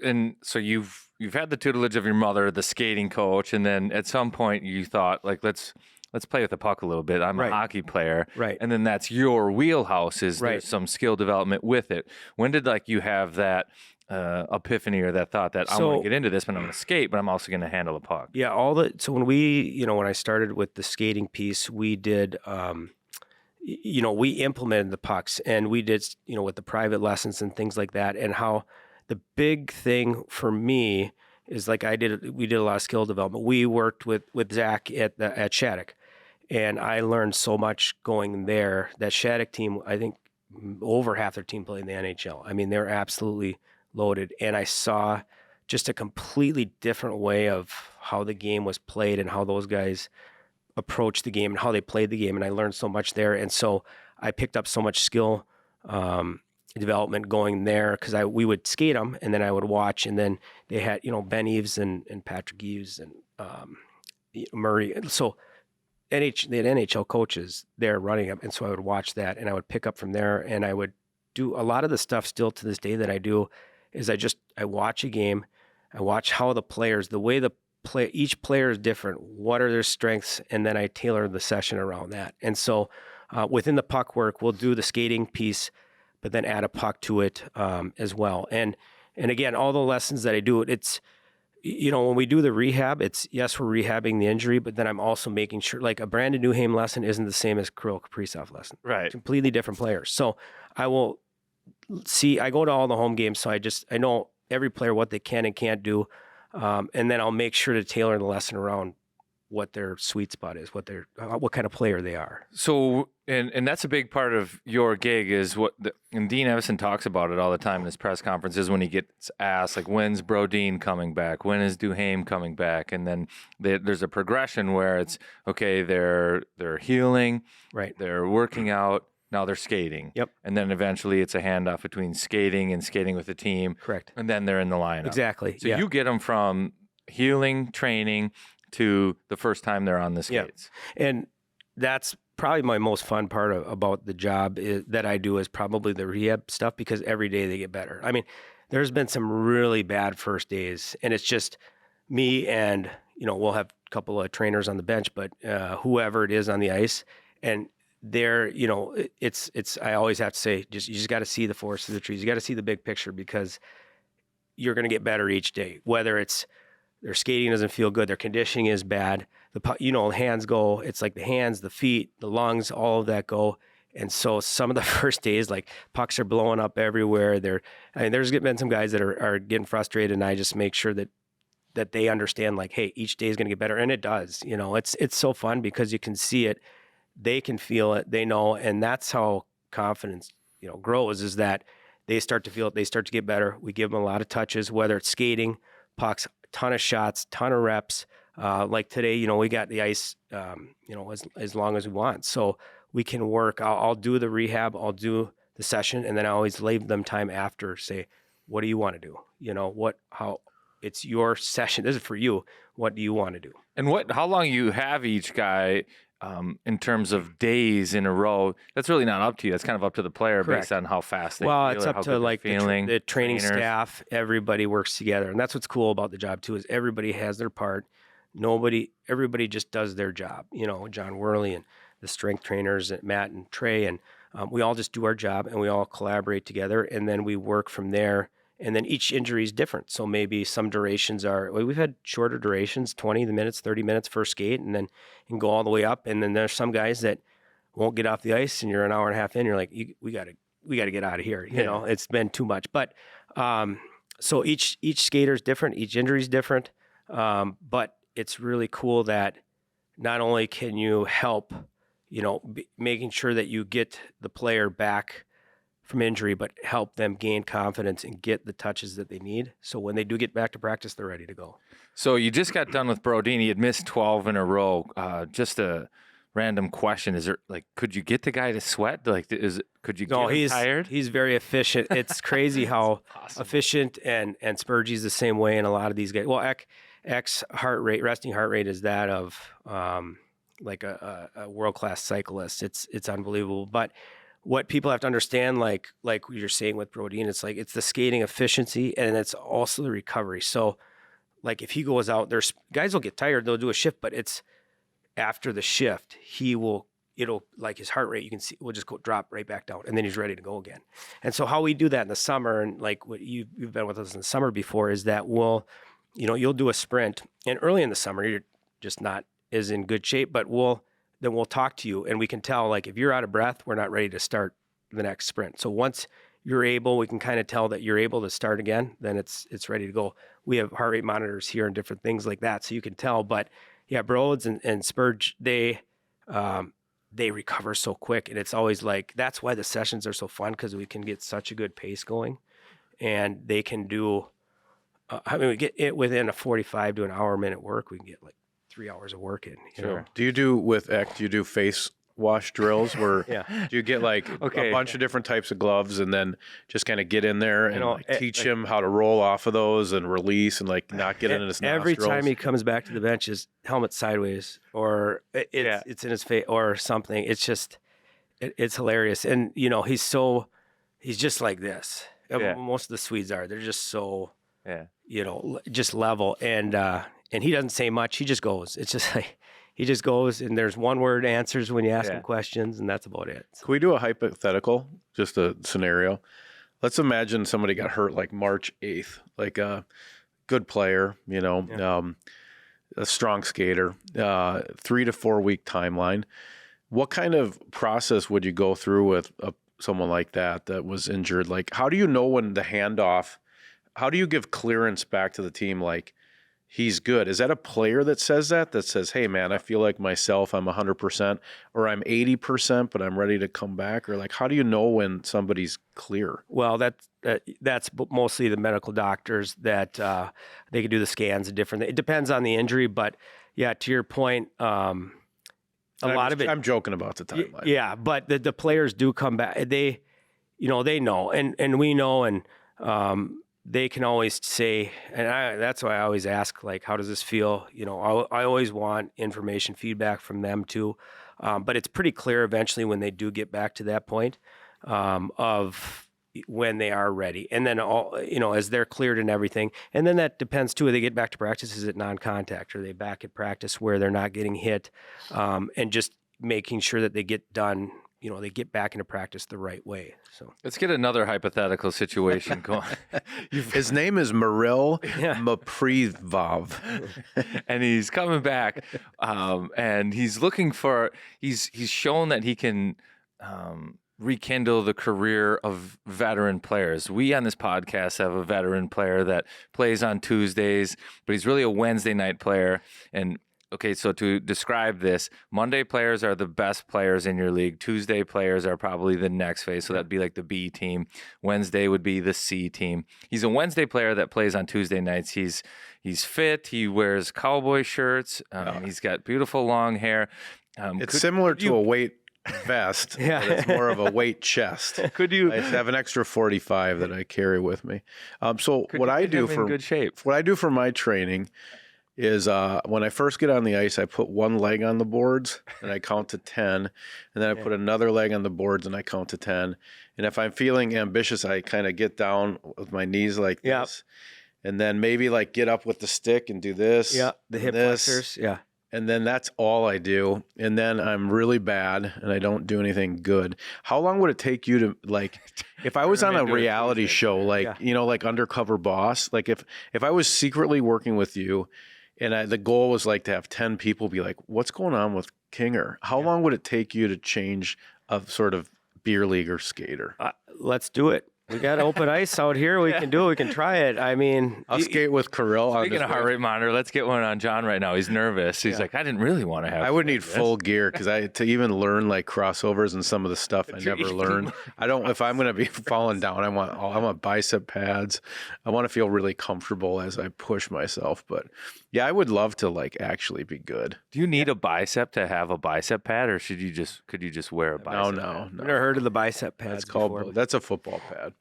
had the tutelage of your mother, the skating coach, and then at some point you thought, like, let's play with the puck a little bit. I'm a hockey player. Right. And then that's your wheelhouse, is Right. there's some skill development with it. When did you have that epiphany or that thought that I want to get into this, but I'm going to skate, but I'm also going to handle the puck? Yeah. So when when I started with the skating piece, we did, we implemented the pucks, and we did, with the private lessons and things like that. And how the big thing for me is, we did a lot of skill development. We worked with Zach at Shattuck, and I learned so much going there. That Shattuck team, I think over half their team played in the NHL. They're absolutely loaded. And I saw just a completely different way of how the game was played and how those guys approached the game and how they played the game. And I learned so much there. And so I picked up so much skill development going there, because we would skate them, and then I would watch, and then they had, Ben Eves and Patrick Eves and Murray. So they had NHL coaches there running them. And so I would watch that, and I would pick up from there, and I would do a lot of the stuff still to this day that I do is I watch a game, I watch how the way each player is different, what are their strengths, and then I tailor the session around that. And so within the puck work, we'll do the skating piece, but then add a puck to it as well. And again, all the lessons that I do, it's, when we do the rehab, it's, yes, we're rehabbing the injury, but then I'm also making sure, like, a Brandon Newham lesson isn't the same as Kirill Kaprizov lesson. Right. Completely different players. So I go to all the home games, so I know every player, what they can and can't do. And then I'll make sure to tailor the lesson around what their sweet spot is, what kind of player they are. So, and that's a big part of your gig, is and Dean Evison talks about it all the time in his press conferences when he gets asked, like, when's Brodin coming back? When is Duhaime coming back? And then there's a progression where it's, okay, they're healing, right? They're working out, now they're skating. Yep. And then eventually it's a handoff between skating and skating with the team. Correct. And then they're in the lineup. Exactly. So you get them from healing, training, to the first time they're on the skates. Yeah. And that's probably my most fun part about the job that I do, is probably the rehab stuff, because every day they get better. There's been some really bad first days, and it's just me and, we'll have a couple of trainers on the bench, but whoever it is on the ice, and they're, it's I always have to say, you just got to see the forest of the trees. You got to see the big picture, because you're going to get better each day, whether it's their skating doesn't feel good, their conditioning is bad, hands go, it's like the hands, the feet, the lungs, all of that go. And so some of the first days, like, pucks are blowing up everywhere. There's been some guys that are getting frustrated, and I just make sure that they understand, like, hey, each day is going to get better. And it does, it's so fun, because you can see it. they can feel it, they know, and that's how confidence, grows, is that they start to feel it, they start to get better. We give them a lot of touches, whether it's skating, pucks, ton of shots, ton of reps. Like today, we got the ice, as long as we want. So we can work. I'll do the rehab, I'll do the session, and then I always leave them time after, say, what do you want to do? How it's your session. This is for you. What do you want to do? And how long you have each guy in terms of days in a row, that's really not up to you. That's kind of up to the player. Correct. Based on how fast they feel. Well, it's up to like the training trainers. Staff. Everybody works together. And that's what's cool about the job too, is everybody has their part. Everybody just does their job. John Worley and the strength trainers, and Matt and Trey, and we all just do our job, and we all collaborate together, and then we work from there. And then each injury is different. So maybe some durations we've had shorter durations, 20 minutes, 30 minutes first skate, and then you can go all the way up. And then there's some guys that won't get off the ice, and you're an hour and a half in, you're like, we got to get out of here. It's been too much. But so each skater is different. Each injury is different. But it's really cool that not only can you help, making sure that you get the player back from injury, but help them gain confidence and get the touches that they need. So when they do get back to practice, they're ready to go. So you just got done with Brodeen. He had missed 12 in a row. Just a random question. Is there, could you get the guy to sweat? Could you get him tired? He's very efficient. It's crazy how efficient, and Spurgey's the same way. And a lot of these guys, well, X resting heart rate is that of like a world-class cyclist. It's unbelievable. But what people have to understand, like you're saying with Brodeen, it's the skating efficiency, and it's also the recovery. So like if he goes out, there's guys will get tired, they'll do a shift, but it's after the shift, it'll like his heart rate, you can see, will just drop right back down, and then he's ready to go again. And so how we do that in the summer, and like what you've been with us in the summer before, is that you'll do a sprint, and early in the summer, you're just not as in good shape, but then we'll talk to you, and we can tell, like, if you're out of breath, we're not ready to start the next sprint. So once you're able, we can kind of tell that you're able to start again, then it's ready to go. We have heart rate monitors here and different things like that, so you can tell. But yeah, Broads and Spurge, they recover so quick, and it's always like, that's why the sessions are so fun, because we can get such a good pace going, and they can do, we get it within a 45 to an hour minute work, we can get like 3 hours of work in. Sure. Do you do face wash drills where do you get a bunch of different types of gloves and then just kind of get in there and teach him how to roll off of those and release and not get into his nostrils? Every time he comes back to the bench, his helmet sideways, or it's in his face or something. It's just, it's hilarious. And, he's just like this. Yeah. Most of the Swedes are. They're just so, just level. And he doesn't say much. He just goes. It's just like, he just goes, and there's one word answers when you ask him questions, and that's about it. So. Can we do a hypothetical, just a scenario? Let's imagine somebody got hurt like March 8th, like a good player, a strong skater, 3 to 4 week timeline. What kind of process would you go through with someone like that was injured? Like, how do you know when the handoff, how do you give clearance back to the team, like, he's good? Is that a player that says, hey, man, I feel like myself, I'm 100%, or I'm 80%, but I'm ready to come back? Or how do you know when somebody's clear? Well, that's mostly the medical doctors that they can do the scans and different. It depends on the injury, but yeah, to your point, a lot of it. I'm joking about the timeline. Yeah, but the players do come back. They know, and we know, and they can always say, and that's why I always ask, how does this feel? I always want information, feedback from them too. But it's pretty clear eventually when they do get back to that point of when they are ready. And then, as they're cleared and everything. And then that depends too, when they get back to practice, is it non-contact? Are they back at practice where they're not getting hit? And just making sure that they get done, they get back into practice the right way. So let's get another hypothetical situation going. His name is Miril Maprivov, and he's coming back, and he's looking for. He's shown that he can rekindle the career of veteran players. We on this podcast have a veteran player that plays on Tuesdays, but he's really a Wednesday night player, and okay, so to describe this, Monday players are the best players in your league. Tuesday players are probably the next phase. So that'd be like the B team. Wednesday would be the C team. He's a Wednesday player that plays on Tuesday nights. He's fit. He wears cowboy shirts. He's got beautiful long hair. It's similar to a weight vest. Yeah. But it's more of a weight chest. Could you? I have an extra 45 that I carry with me. So Could what you I get do him in for good shape? what I do for my training is when I first get on the ice, I put one leg on the boards and I count to 10, and then I put another leg on the boards and I count to 10. And if I'm feeling ambitious, I kind of get down with my knees like this, and then maybe like get up with the stick and do this. Yeah, the hip flexors. Yeah. And then that's all I do. And then I'm really bad and I don't do anything good. How long would it take you to, like, if I was on a reality show, like, like Undercover Boss, like if I was secretly working with you and the goal was like to have 10 people be like, what's going on with Kinger? How long would it take you to change a sort of beer league or skater? Let's do it. We got open ice out here. We can do it. We can try it. I mean, I'll skate with Kirill. Speaking of heart rate monitor, let's get one on John right now. He's nervous. He's like, I didn't really want to have. I would need full gear because to even learn like crossovers and some of the stuff I never learned. I don't. If I'm going to be falling down, I want bicep pads. I want to feel really comfortable as I push myself. But yeah, I would love to like actually be good. Do you need a bicep to have a bicep pad, or could you just wear a bicep? No. I've never heard of the bicep pads. That's called. That's a football pad.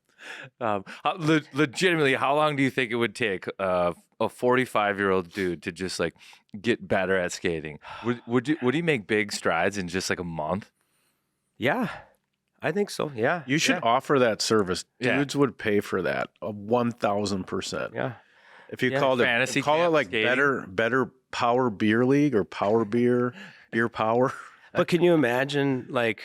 Legitimately, how long do you think it would take a 45-year-old dude to just like get better at skating? Would he make big strides in just like a month? Yeah, I think so. Yeah, you should offer that service. Dudes would pay for that 1,000%. Yeah, if you called it fantasy, call it like skating. better power beer league or power beer power. But can you imagine like?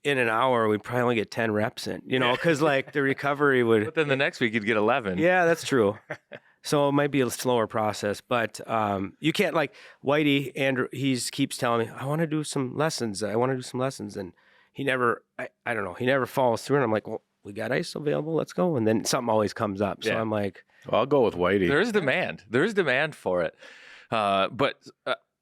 In an hour, we'd probably only get 10 reps in, because like the recovery would. But then the next week you'd get 11. Yeah, that's true. So it might be a slower process, but you can't like Whitey. Andrew, he keeps telling me, I want to do some lessons. And he never, I don't know, he never follows through. And I'm like, well, we got ice available. Let's go. And then something always comes up. So I'm like, well, I'll go with Whitey. There is demand. There is demand for it. But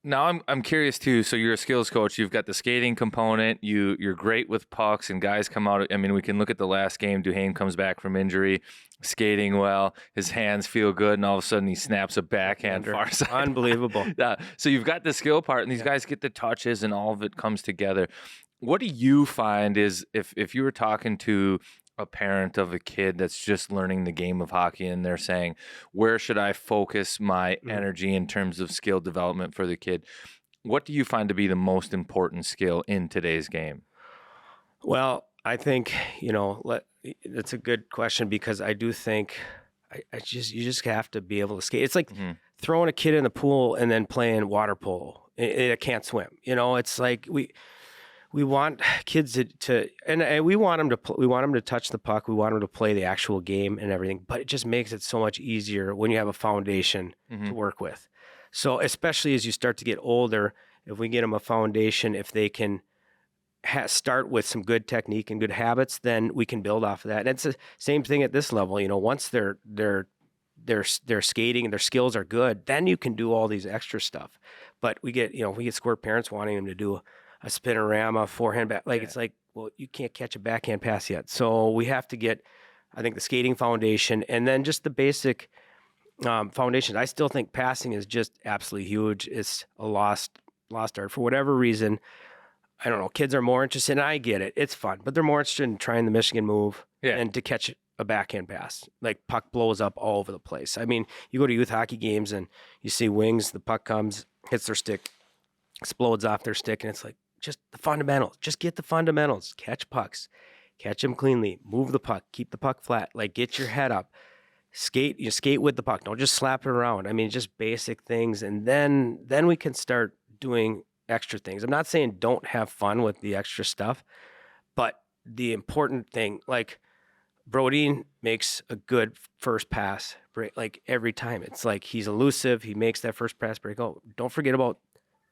now I'm curious too. So you're a skills coach. You've got the skating component. You're great with pucks, and guys come out. I mean, we can look at the last game. Duhane comes back from injury, skating well. His hands feel good, and all of a sudden he snaps a backhand far side. Unbelievable. So you've got the skill part, and these guys get the touches, and all of it comes together. What do you find is if you were talking to a parent of a kid that's just learning the game of hockey and they're saying, where should I focus my energy in terms of skill development for the kid? What do you find to be the most important skill in today's game? Well, I think, that's a good question because I do think you just have to be able to skate. It's like throwing a kid in the pool and then playing water polo. It can't swim. It's like we want kids to and we want them to touch the puck. We want them to play the actual game and everything, but it just makes it so much easier when you have a foundation to work with. So especially as you start to get older, if we get them a foundation, if they can start with some good technique and good habits, then we can build off of that. And it's the same thing at this level. Once they're skating and their skills are good, then you can do all these extra stuff. But we get squirt parents wanting them to do a spinorama, forehand back. It's like, well, you can't catch a backhand pass yet. So we have to get, I think, the skating foundation and then just the basic foundation. I still think passing is just absolutely huge. It's a lost art for whatever reason. I don't know. Kids are more interested, and I get it. It's fun, but they're more interested in trying the Michigan move and to catch a backhand pass. Like puck blows up all over the place. I mean, you go to youth hockey games and you see wings, the puck comes, hits their stick, explodes off their stick, and it's like, just the fundamentals. Just get the fundamentals. Catch pucks. Catch them cleanly. Move the puck. Keep the puck flat. Like, get your head up. Skate. You skate with the puck. Don't just slap it around. I mean, just basic things. And then we can start doing extra things. I'm not saying don't have fun with the extra stuff, but the important thing, like Brodeen makes a good first pass break, like every time. It's like he's elusive. He makes that first pass break. Oh, don't forget about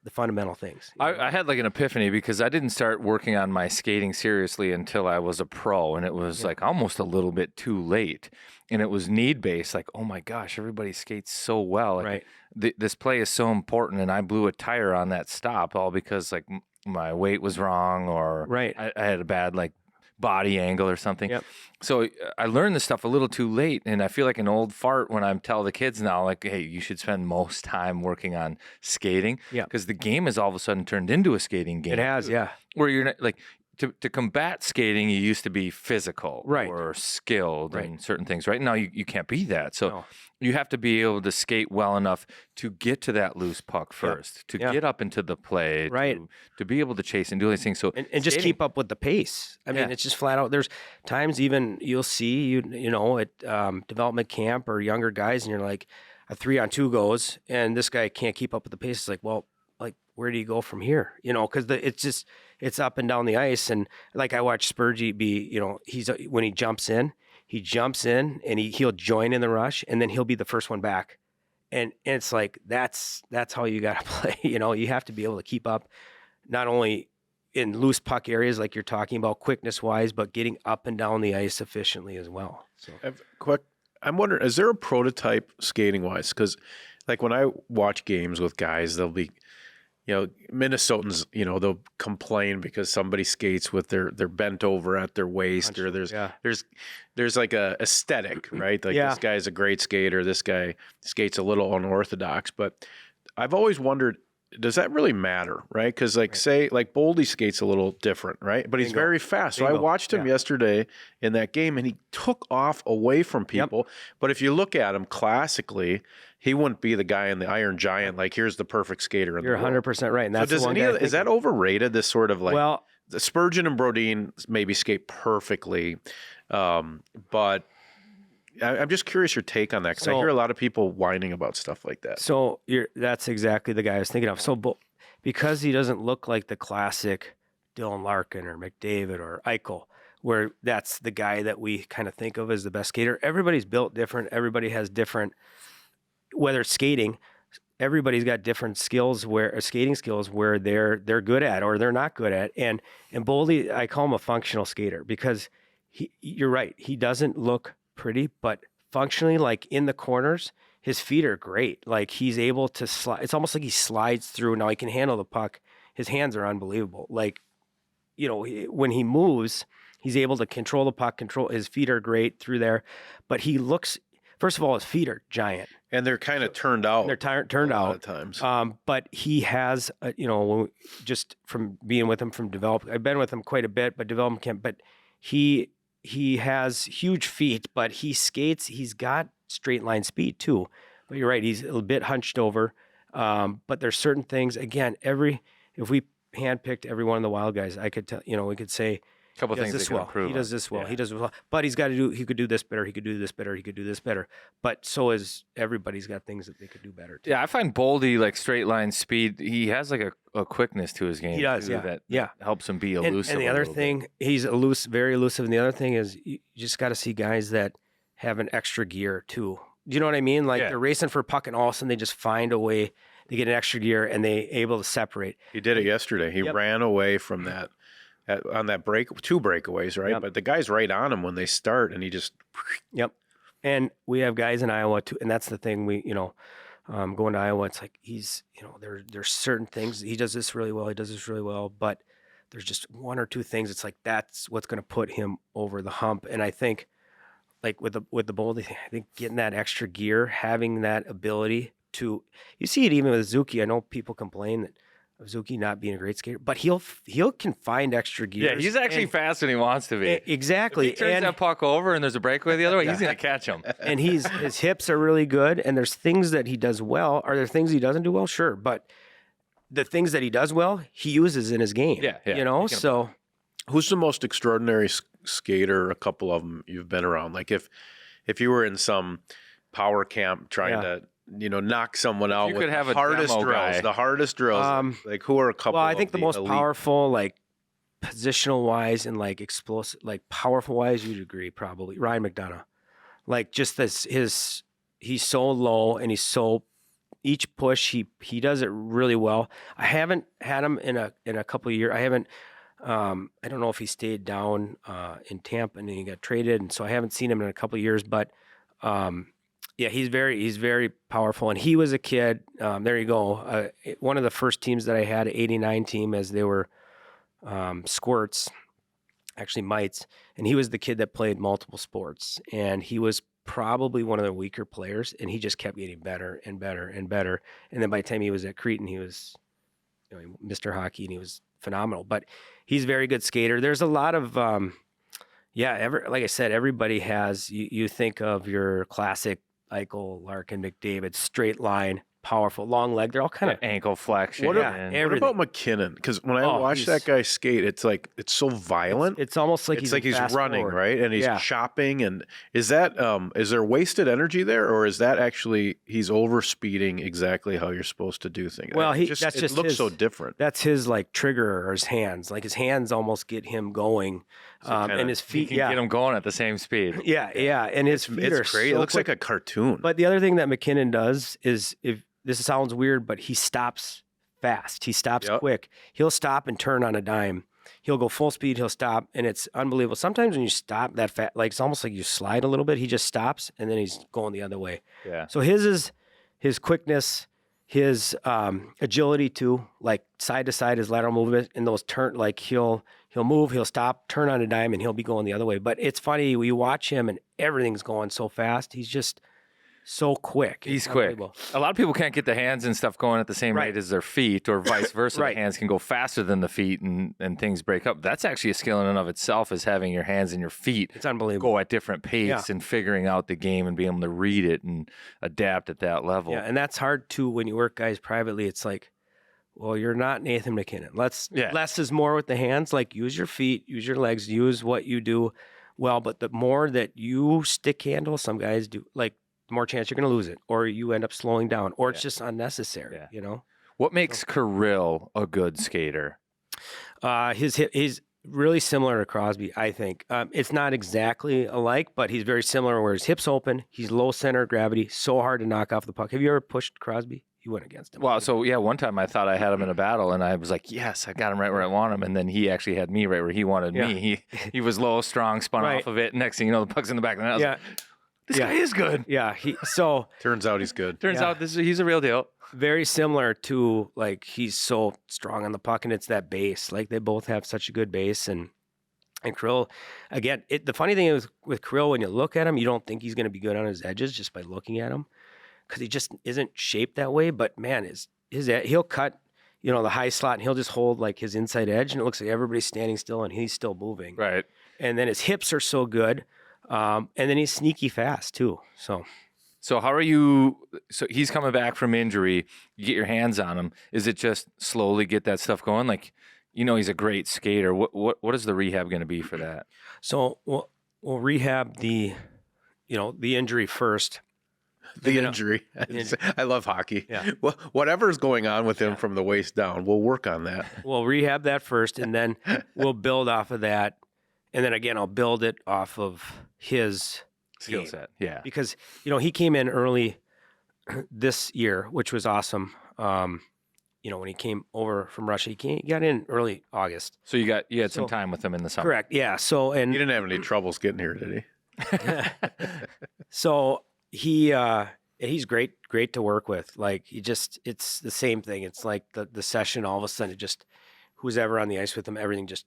the fundamental things. I had like an epiphany because I didn't start working on my skating seriously until I was a pro, and it was like almost a little bit too late. And it was need-based, like, oh my gosh, everybody skates so well. Like, Right. This play is so important, and I blew a tire on that stop all because like my weight was wrong, or Right. I had a bad like body angle or something. Yep. So I learned this stuff a little too late, and I feel like an old fart when I tell the kids now, like, hey, you should spend most time working on skating. Yeah. Because the game has all of a sudden turned into a skating game. It has, yeah. Where you're not like to combat skating, you used to be physical, Right. or skilled Right. in certain things. Right now, you can't be that. So No. you have to be able to skate well enough to get to that loose puck first, to Yeah. get up into the play, Right. to be able to chase and do these things. So And just keep up with the pace. I mean, Yeah. it's just flat out. There's times even you'll see you know at development camp or younger guys, and you're like, a 3-on-2 goes, and this guy can't keep up with the pace. It's like, well, like where do you go from here? You know, because it's up and down the ice, and like I watch Spurgey be, you know, when he jumps in and he'll join in the rush, and then he'll be the first one back. And it's like that's how you got to play. You know, you have to be able to keep up, not only in loose puck areas like you're talking about quickness wise, but getting up and down the ice efficiently as well. So I'm wondering, is there a prototype skating wise? Because like when I watch games with guys, they'll be, you know, Minnesotans, you know, they'll complain because somebody skates with their bent over at their waist, or there's like a aesthetic, right? Like this guy's a great skater, this guy skates a little unorthodox. But I've always wondered, does that really matter, right? Because like say like Boldy skates a little different, right? But he's very fast. So I watched him yesterday in that game, and he took off away from people. But if you look at him classically, he wouldn't be the guy in the Iron Giant. Like, here's the perfect skater. You're 100% right. And that's so is that overrated? This sort of like, well, the Spurgeon and Brodin maybe skate perfectly, but I'm just curious your take on that, because I hear a lot of people whining about stuff like that. So that's exactly the guy I was thinking of. So because he doesn't look like the classic Dylan Larkin or McDavid or Eichel, where that's the guy that we kind of think of as the best skater. Everybody's built different. Everybody has different, whether it's skating, everybody's got different skills skating skills where they're good at or they're not good at. And Boldy, I call him a functional skater because you're right. He doesn't look pretty, but functionally, like in the corners, his feet are great. Like he's able to slide. It's almost like he slides through. Now he can handle the puck. His hands are unbelievable. Like, you know, when he moves, he's able to control the puck, his feet are great through there, but he looks, first of all, his feet are giant. And they're kind of turned out. They're turned out at times. But he has, you know, just from being with him from development, I've been with him quite a bit, but development camp, but he has huge feet, but he skates, he's got straight line speed too. But you're right, he's a bit hunched over. But there's certain things, again, if we handpicked every one of the wild guys, I could tell, you know, we could say, a couple things this that well. improve. He does this well. Yeah. He does well. But he could do this better. He could do this better. He could do this better. But so is everybody's got things that they could do better too. Yeah, I find Boldy like straight line speed. He has like a quickness to his game. He does, too, that helps him be elusive. And the other thing, he's very elusive. And the other thing is you just got to see guys that have an extra gear too. Do you know what I mean? Like they're racing for a puck, and all of a sudden they just find a way. They get an extra gear, and they able to separate. He did it yesterday. He ran away from that. On that two breakaways, right? Yep. But the guy's right on him when they start, and he just. Yep. And we have guys in Iowa too, and that's the thing. We, you know, going to Iowa, it's like he's, you know, there's certain things he does this really well. He does this really well, but there's just one or two things. It's like that's what's going to put him over the hump. And I think, like with the Boldy thing, I think getting that extra gear, having that ability to, you see it even with Zuki. I know people complain that. Of Zuki not being a great skater, but he can find extra gears. Yeah, he's actually fast when he wants to be. Exactly. If he turns that puck over and there's a breakaway the other way, he's going to catch him. And his hips are really good, and there's things that he does well. Are there things he doesn't do well? Sure, but the things that he does well, he uses in his game. Yeah. You know, so Who's the most extraordinary skater? A couple of them you've been around. Like if you were in some power camp trying to, you know, knock someone out you with could have the a hardest demo drills. guy. The hardest drills. Like who are a couple? Well, I think of the most elite? powerful, like positional wise and like explosive, like powerful wise, you'd agree probably Ryan McDonough. Like just he's so low and he's so each push he does it really well. I haven't had him in a couple of years. I haven't. I don't know if he stayed down in Tampa and then he got traded, and so I haven't seen him in a couple of years. But yeah, he's very powerful. And he was a kid. There you go. One of the first teams that I had, an '89 team, as they were squirts, actually mites, and he was the kid that played multiple sports, and he was probably one of the weaker players, and he just kept getting better and better and better. And then by the time he was at Cretin, he was Mr. Hockey, and he was phenomenal. But he's a very good skater. There's a lot of like I said, everybody has, you think of your classic Eichel, Larkin, McDavid, straight line, powerful, long leg. They're all kind of ankle flexion. What about McKinnon? Because when I watch that guy skate, it's like it's so violent. It's almost like he's running, forward. right? And he's chopping. And is there wasted energy there, or is that actually he's overspeeding exactly how you're supposed to do things? Well, it looks so different. That's his like trigger, or his hands. Like his hands almost get him going, and his feet. Get him going at the same speed. Yeah. And his feet are crazy. So it looks quick. like a cartoon. But the other thing that McKinnon does is, if this sounds weird, but he stops fast. He stops quick. He'll stop and turn on a dime. He'll go full speed. He'll stop, and it's unbelievable. Sometimes when you stop that fast, like it's almost like you slide a little bit. He just stops, and then he's going the other way. Yeah. So his quickness, his agility too, like side to side, his lateral movement, and those turn. Like he'll move, he'll stop, turn on a dime, and he'll be going the other way. But it's funny, you watch him, and everything's going so fast. He's just so quick. He's quick. A lot of people can't get the hands and stuff going at the same rate as their feet, or vice versa. The hands can go faster than the feet, and things break up. That's actually a skill in and of itself, is having your hands and your feet it's unbelievable. Go at different pace and figuring out the game and being able to read it and adapt at that level. Yeah, and that's hard too when you work guys privately. It's like, well, you're not Nathan McKinnon. Less is more with the hands. Like use your feet, use your legs, use what you do well. But the more that you stick handle, some guys do, like, the more chance you're going to lose it, or you end up slowing down, or it's just unnecessary, What makes Kirill a good skater? He's really similar to Crosby, I think. It's not exactly alike, but he's very similar where his hips open, he's low center of gravity, so hard to knock off the puck. Have you ever pushed Crosby? You went against him. Well, so one time I thought I had him in a battle, and I was like, yes, I got him right where I want him. And then he actually had me right where he wanted me. He was low, strong, spun off of it. Next thing you know, the puck's in the back of the net. I was like, this guy is good. Yeah. Turns out he's good. Turns out he's a real deal. Very similar to, like, he's so strong on the puck, and it's that base. Like, they both have such a good base. And Kirill, again, the funny thing is with Kirill, when you look at him, you don't think he's going to be good on his edges just by looking at him, because he just isn't shaped that way. But man, he'll cut, the high slot, and he'll just hold like his inside edge, and it looks like everybody's standing still and he's still moving. Right. And then his hips are so good. And then he's sneaky fast too. So how are you? So he's coming back from injury. You get your hands on him. Is it just slowly get that stuff going? Like, he's a great skater. What is the rehab going to be for that? So we'll rehab the injury first. The injury. I love hockey. Yeah. Well, whatever's going on with him from the waist down, we'll work on that. We'll rehab that first, and then we'll build off of that. And then again, I'll build it off of his skill set. Yeah. Because, he came in early this year, which was awesome. When he came over from Russia, he got in early August. So you had some time with him in the summer. Correct. Yeah. So, and he didn't have any troubles getting here, did he? So he's great to work with. Like, it's the same thing. It's like the session, all of a sudden, who's ever on the ice with him, everything just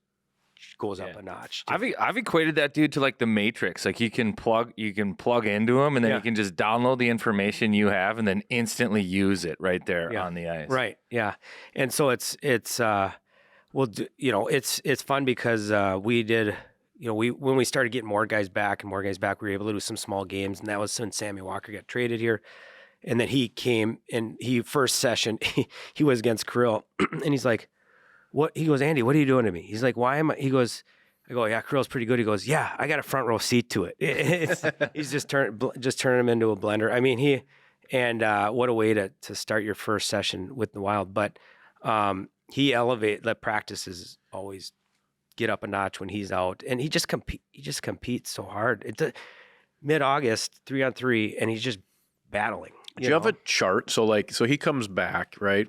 goes up a notch. I've equated that dude to like the Matrix. Like you can plug into him, and then you can just download the information you have and then instantly use it right there on the ice. Right. Yeah. And so it's fun because we did, when we started getting more guys back, we were able to do some small games, and that was when Sammy Walker got traded here. And then he came, and first session, he was against Kirill, and he's like, "What?" He goes, "Andy, what are you doing to me?" He's like, "Why am I?" He goes, "I go, yeah, Kirill's pretty good." He goes, "Yeah, I got a front row seat to it." He's just turning him into a blender. I mean, what a way to start your first session with the Wild. But the practices always get up a notch when he's out, and he just competes so hard. It's mid-August, 3-on-3, and he's just battling. Do you have a chart? So he comes back, right?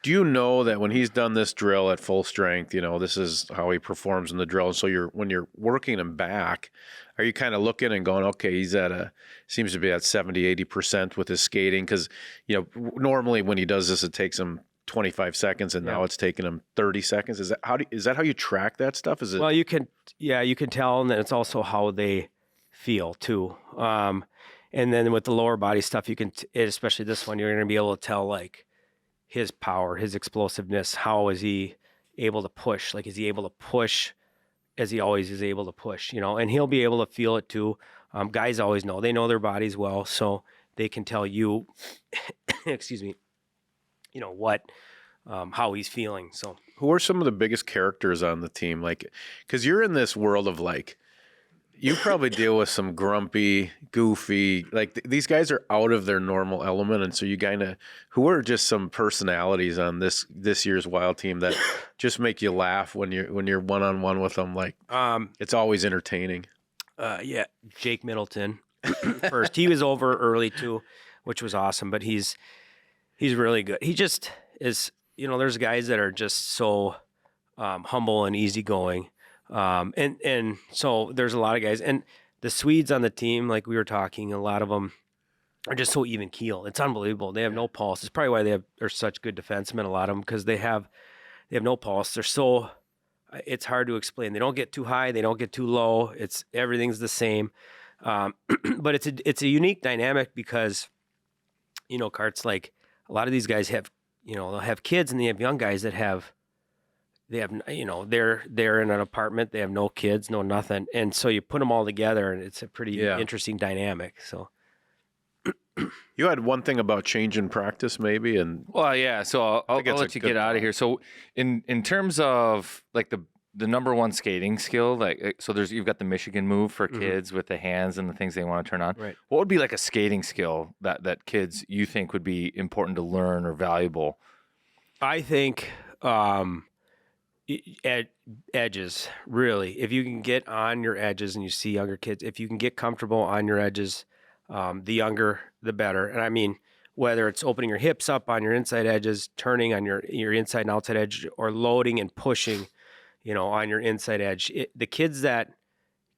Do you know that when he's done this drill at full strength, this is how he performs in the drill? And so when you're working him back, are you kind of looking and going, okay, he's seems to be at 70, 80% with his skating? Because, normally when he does this, it takes him 25 seconds, and now it's taking him 30 seconds. Is that how you track that stuff? Is it? Well, you can tell, and then it's also how they feel too. And then with the lower body stuff, you can, especially this one, you're going to be able to tell like his power, his explosiveness. How is he able to push? Like, is he able to push as he always is able to push, and he'll be able to feel it too. Guys always know, they know their bodies well, so they can tell you, excuse me, how he's feeling. So who are some of the biggest characters on the team? Like, cause you're in this world of like, you probably deal with some grumpy, goofy, like these guys are out of their normal element. And so you who are just some personalities on this year's Wild team that just make you laugh when you're one-on-one with them. Like, it's always entertaining. Jake Middleton first. He was over early too, which was awesome, but he's really good. He just is, there's guys that are just so humble and easygoing. And so there's a lot of guys, and the Swedes on the team, like we were talking, a lot of them are just so even keel. It's unbelievable. They have no pulse. It's probably why they're such good defensemen, a lot of them, because they have no pulse. It's hard to explain. They don't get too high. They don't get too low. Everything's the same. But it's a unique dynamic because, Carts, like a lot of these guys have, they'll have kids, and they have young guys that they're in an apartment, they have no kids, no nothing. And so you put them all together, and it's a pretty interesting dynamic. So you had one thing about change in practice maybe. Well, yeah. So I'll let you get out of here. So in terms of like the number one skating skill, like, so you've got the Michigan move for kids with the hands and the things they want to turn on. Right. What would be like a skating skill that kids you think would be important to learn or valuable? I think, edges, really. If you can get on your edges, and you see younger kids, if you can get comfortable on your edges, the younger, the better. And I mean, whether it's opening your hips up on your inside edges, turning on your inside and outside edge, or loading and pushing, on your inside edge, the kids that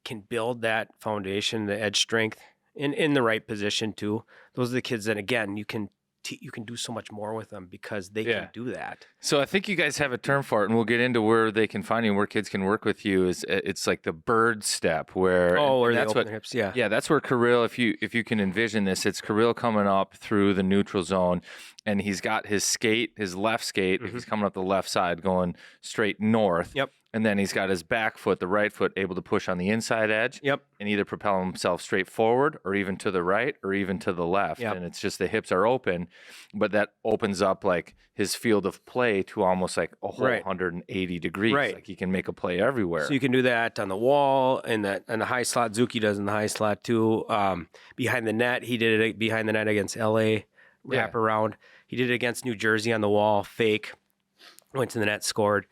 can build that foundation, the edge strength in the right position too, those are the kids that, again, you can do so much more with them because they can do that. So I think you guys have a term for it, and we'll get into where they can find you and where kids can work with you. It's like the bird step, where where they that's open their hips. Yeah, that's where Kirill, if you can envision this, it's Kirill coming up through the neutral zone, and he's got his left skate, he's coming up the left side, going straight north. Yep. And then he's got his back foot, the right foot, able to push on the inside edge. Yep. And either propel himself straight forward, or even to the right, or even to the left. Yep. And it's just the hips are open, but that opens up like his field of play to almost like a whole 180 degrees. Right. Like he can make a play everywhere. So you can do that on the wall, and the high slot. Zuki does in the high slot too. Behind the net, he did it behind the net against LA, wrap around. He did it against New Jersey on the wall, fake, went to the net, scored.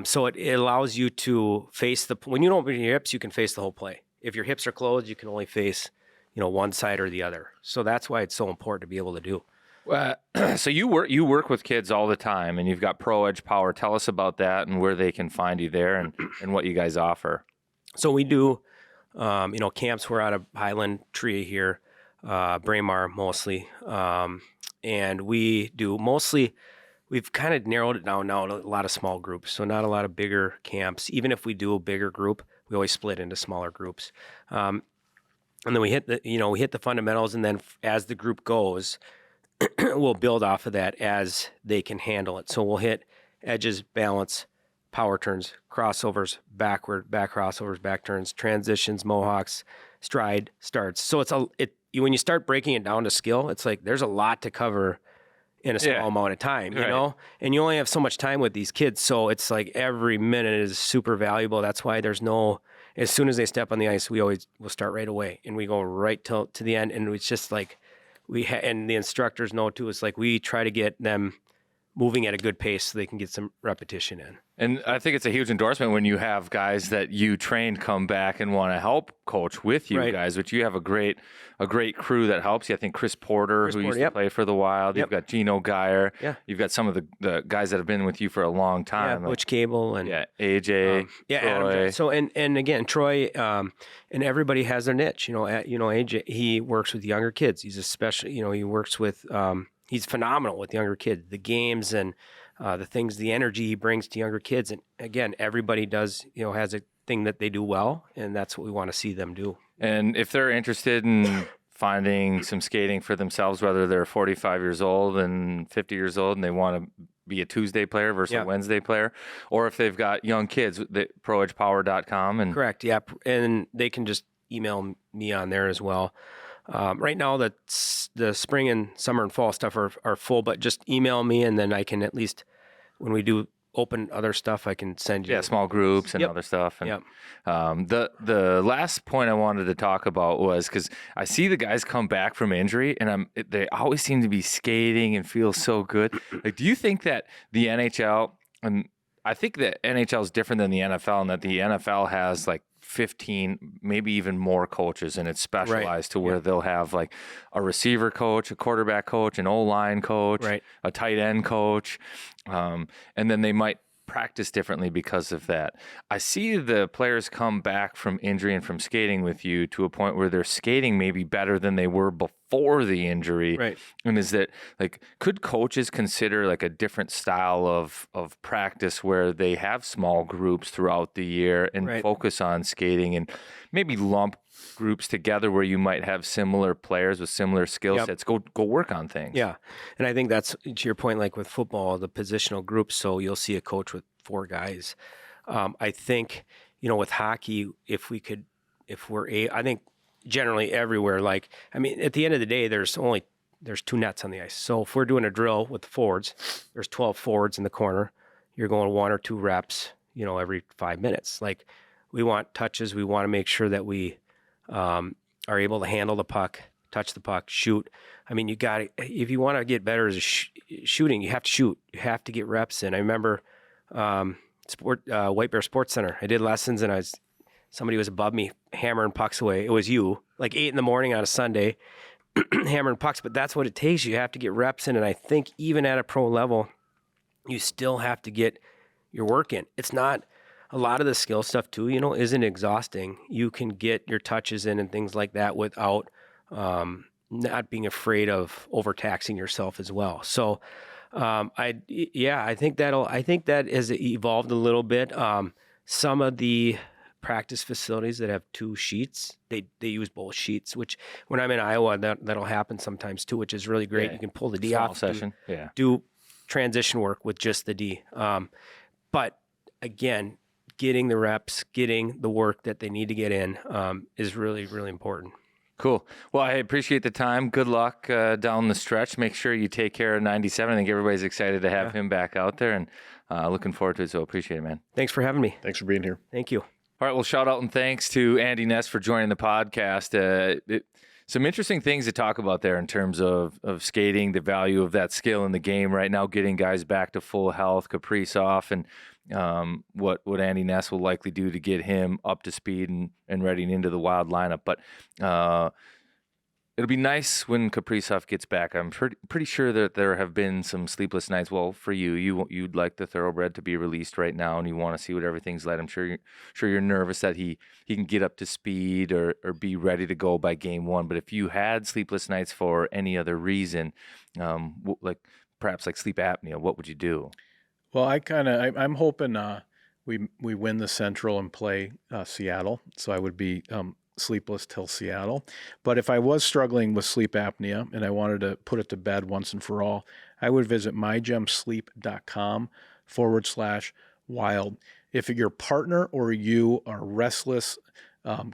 So it allows you to face when you don't open your hips, you can face the whole play. If your hips are closed, you can only face, one side or the other. So that's why it's so important to be able to do. So you work with kids all the time, and you've got Pro Edge Power. Tell us about that and where they can find you there, and what you guys offer. So we do, camps. We're out of Highland Tree here, Braemar mostly, and we do mostly. We've kind of narrowed it down now to a lot of small groups, so not a lot of bigger camps. Even if we do a bigger group, we always split into smaller groups. And then we hit the fundamentals, and then as the group goes, we'll build off of that as they can handle it. So we'll hit edges, balance, power turns, crossovers, back crossovers, back turns, transitions, mohawks, stride, starts. So when you start breaking it down to skill, it's like there's a lot to cover in a small amount of time, you know, and you only have so much time with these kids. So it's like every minute is super valuable. That's why as soon as they step on the ice, we'll start right away, and we go right to the end. And it's just like and the instructors know too. It's like we try to get them moving at a good pace so they can get some repetition in. And I think it's a huge endorsement when you have guys that you trained come back and want to help coach with you guys, which you have a great crew that helps you. I think Chris Porter, who used to play for the Wild. You've got Gino Geyer. Yeah. You've got some of the guys that have been with you for a long time. Yeah, Butch Cable and AJ. Troy. Adam. So and again, Troy and everybody has their niche. AJ, he works with younger kids. He's especially, he works with he's phenomenal with younger kids. The games and the things, the energy he brings to younger kids. And again, everybody does, has a thing that they do well, and that's what we want to see them do. And if they're interested in finding some skating for themselves, whether they're 45 years old and 50 years old and they want to be a Tuesday player versus a Wednesday player, or if they've got young kids, proedgepower.com. And correct. Yeah. And they can just email me on there as well. Right now, the spring and summer and fall stuff are full, but just email me, and then I can at least, when we do open other stuff, I can send you. Yeah, small groups and other stuff. And the last point I wanted to talk about was, because I see the guys come back from injury, and they always seem to be skating and feel so good. Like, do you think that the NHL, and I think that NHL is different than the NFL, and that the NFL has like 15, maybe even more coaches, and it's specialized to where they'll have like a receiver coach, a quarterback coach, an O-line coach, a tight end coach, and then they might practice differently because of that. I see the players come back from injury and from skating with you to a point where they're skating maybe better than they were before the injury. Right. And is that, like, could coaches consider like a different style of practice where they have small groups throughout the year and focus on skating, and maybe lump groups together where you might have similar players with similar skill sets go work on things? Yeah. And I think that's, to your point, like with football, the positional groups. So you'll see a coach with 4 guys. I think, with hockey, I think generally everywhere, like, I mean, at the end of the day, there's 2 nets on the ice. So if we're doing a drill with the forwards, there's 12 forwards in the corner. You're going 1 or 2 reps, every 5 minutes. Like, we want touches. We want to make sure that we are able to handle the puck, touch the puck, shoot. I mean, if you want to get better as shooting, you have to shoot. You have to get reps in. I remember White Bear Sports Center. I did lessons, and somebody was above me hammering pucks away. It was you, like 8 a.m. on a Sunday, hammering pucks. But that's what it takes. You have to get reps in. And I think even at a pro level, you still have to get your work in. It's not, a lot of the skill stuff too, isn't exhausting. You can get your touches in and things like that without not being afraid of overtaxing yourself as well. So I think that has evolved a little bit. Some of the practice facilities that have 2 sheets, they use both sheets, which when I'm in Iowa, that'll happen sometimes too, which is really great. You can pull the D off session, do transition work with just the D. But again, getting the reps, getting the work that they need to get in is really, really important. Cool. Well, I appreciate the time. Good luck down the stretch. Make sure you take care of 97. I think everybody's excited to have him back out there, and looking forward to it. So appreciate it, man. Thanks for having me. Thanks for being here. Thank you. All right. Well, shout out and thanks to Andy Ness for joining the podcast. Some interesting things to talk about there in terms of skating, the value of that skill in the game right now, getting guys back to full health, Kaprizov, and what Andy Ness will likely do to get him up to speed and ready into the Wild lineup. But it'll be nice when Kaprizov gets back. I'm pretty sure that there have been some sleepless nights. Well, for you'd like the Thoroughbred to be released right now, and you want to see what everything's like. I'm sure you're nervous that he can get up to speed or be ready to go by game 1. But if you had sleepless nights for any other reason, perhaps like sleep apnea, what would you do? Well, I'm hoping we win the Central and play Seattle, so I would be sleepless till Seattle. But if I was struggling with sleep apnea and I wanted to put it to bed once and for all, I would visit mygemsleep.com/wild. If your partner or you are restless,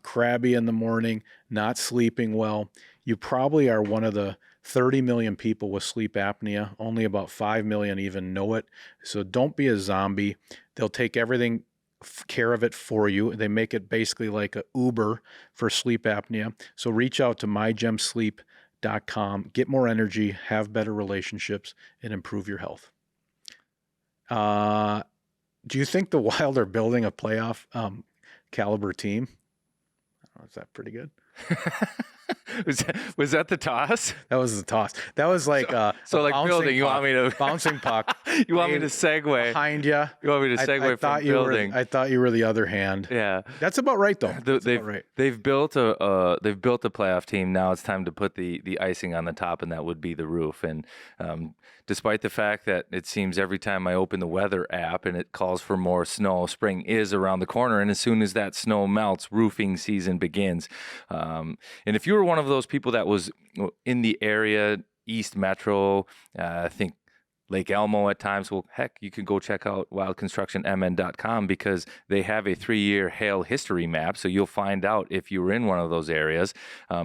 crabby in the morning, not sleeping well, you probably are one of the 30 million people with sleep apnea. Only about 5 million even know it. So don't be a zombie. They'll take everything care of it for you. They make it basically like a Uber for sleep apnea. So reach out to mygemsleep.com, get more energy, have better relationships, and improve your health. Do you think the Wild are building a playoff caliber team? Oh, is that pretty good? was that the toss? That was the toss. That was like so like building. You want me to bouncing puck? You want me to segue behind you? You want me to segue from building? I thought you were the other hand. Yeah, that's about right though. They've built a playoff team. Now it's time to put the icing on the top, and that would be the roof. And despite the fact that it seems every time I open the weather app and it calls for more snow, spring is around the corner, and as soon as that snow melts, roofing season begins. And if you were one of those people that was in the area, East Metro, I think Lake Elmo at times, well, heck, you can go check out wildconstructionmn.com because they have a 3-year hail history map, so you'll find out if you were in one of those areas.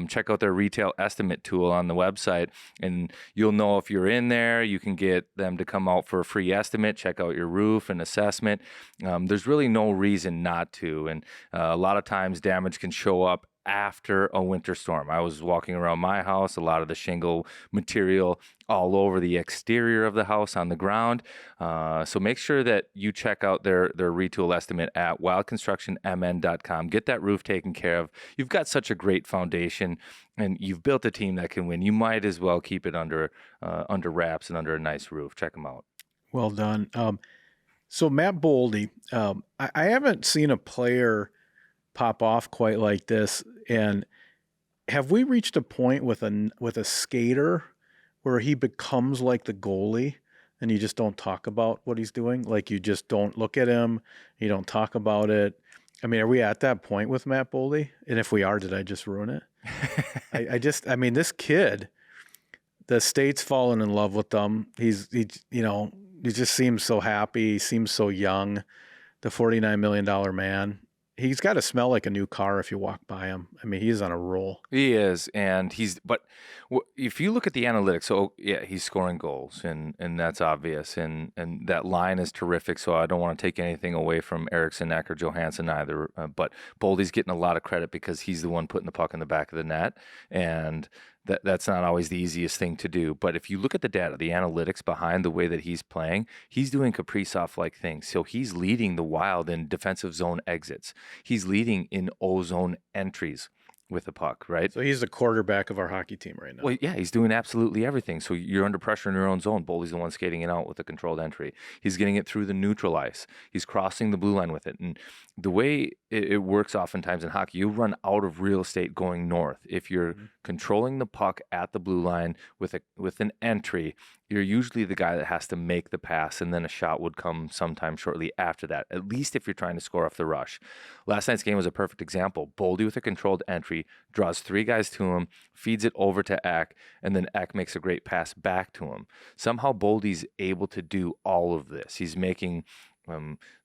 Check out their retail estimate tool on the website, and you'll know if you're in there. You can get them to come out for a free estimate, check out your roof and assessment. There's really no reason not to, and a lot of times damage can show up after a winter storm. I was walking around my house, a lot of the shingle material all over the exterior of the house on the ground. So make sure that you check out their retool estimate at wildconstructionmn.com. Get that roof taken care of. You've got such a great foundation and you've built a team that can win. You might as well keep it under wraps and under a nice roof. Check them out. Well done. So Matt Boldy, I haven't seen a player pop off quite like this. And have we reached a point with a skater where he becomes like the goalie and you just don't talk about what he's doing? Like you just don't look at him, you don't talk about it. I mean, are we at that point with Matt Boldy? And if we are, did I just ruin it? I mean, this kid, the state's fallen in love with him. He just seems so happy. He seems so young. The $49 million man. He's got to smell like a new car if you walk by him. I mean, he's on a roll. He is, and but if you look at the analytics, so yeah, he's scoring goals, and that's obvious, and that line is terrific. So I don't want to take anything away from Eriksson, Ek, or Johansson either. But Boldy's getting a lot of credit because he's the one putting the puck in the back of the net, and that's not always the easiest thing to do. But if you look at the data, the analytics behind the way that he's playing, he's doing Kaprizov-like things. So he's leading the Wild in defensive zone exits. He's leading in O-zone entries with the puck, right? So he's the quarterback of our hockey team right now. Well, yeah, he's doing absolutely everything. So you're under pressure in your own zone. Boldy's the one skating it out with a controlled entry. He's getting it through the neutral ice. He's crossing the blue line with it. And the way it works oftentimes in hockey, you run out of real estate going north. If you're controlling the puck at the blue line with an entry, you're usually the guy that has to make the pass, and then a shot would come sometime shortly after that, at least if you're trying to score off the rush. Last night's game was a perfect example. Boldy with a controlled entry, draws 3 guys to him, feeds it over to Ek, and then Ek makes a great pass back to him. Somehow Boldy's able to do all of this. He's making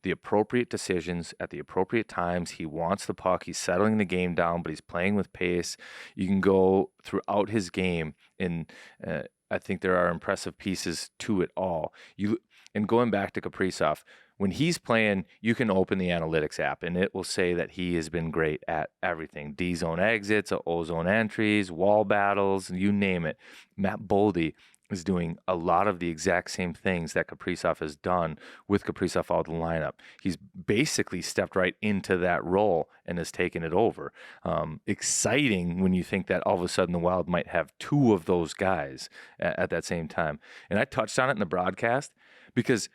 the appropriate decisions at the appropriate times. He wants the puck. He's settling the game down, but he's playing with pace. You can go throughout his game, and I think there are impressive pieces to it all. And going back to Kaprizov, when he's playing, you can open the analytics app, and it will say that he has been great at everything. D-zone exits, O-zone entries, wall battles, you name it. Matt Boldy is doing a lot of the exact same things that Kaprizov has done with Kaprizov out of the lineup. He's basically stepped right into that role and has taken it over. Exciting when you think that all of a sudden the Wild might have 2 of those guys at that same time. And I touched on it in the broadcast because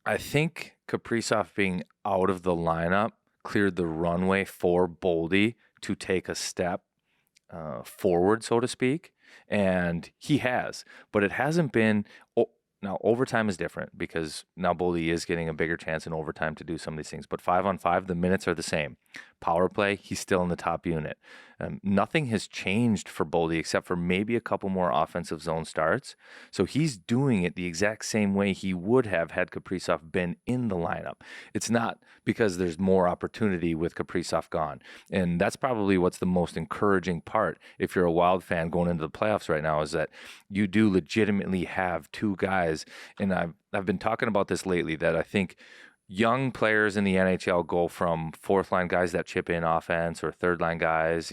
I think Kaprizov being out of the lineup cleared the runway for Boldy to take a step forward, so to speak. And he has, but it hasn't been. Now, overtime is different because now Boldy is getting a bigger chance in overtime to do some of these things. But 5-on-5, the minutes are the same. Power play, he's still in the top unit. Nothing has changed for Boldy except for maybe a couple more offensive zone starts. So he's doing it the exact same way he would have had Kaprizov been in the lineup. It's not because there's more opportunity with Kaprizov gone. And that's probably what's the most encouraging part if you're a Wild fan going into the playoffs right now, is that you do legitimately have 2 guys. And I've been talking about this lately, that I think young players in the NHL go from fourth line guys that chip in offense or third line guys,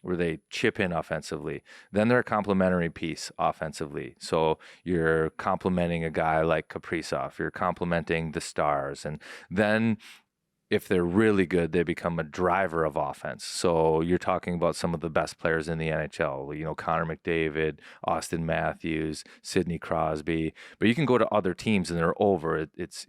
where they chip in offensively. Then they're a complementary piece offensively. So you're complementing a guy like Kaprizov, you're complementing the stars. And then if they're really good, they become a driver of offense. So you're talking about some of the best players in the NHL, Connor McDavid, Austin Matthews, Sidney Crosby. But you can go to other teams and they're over. It's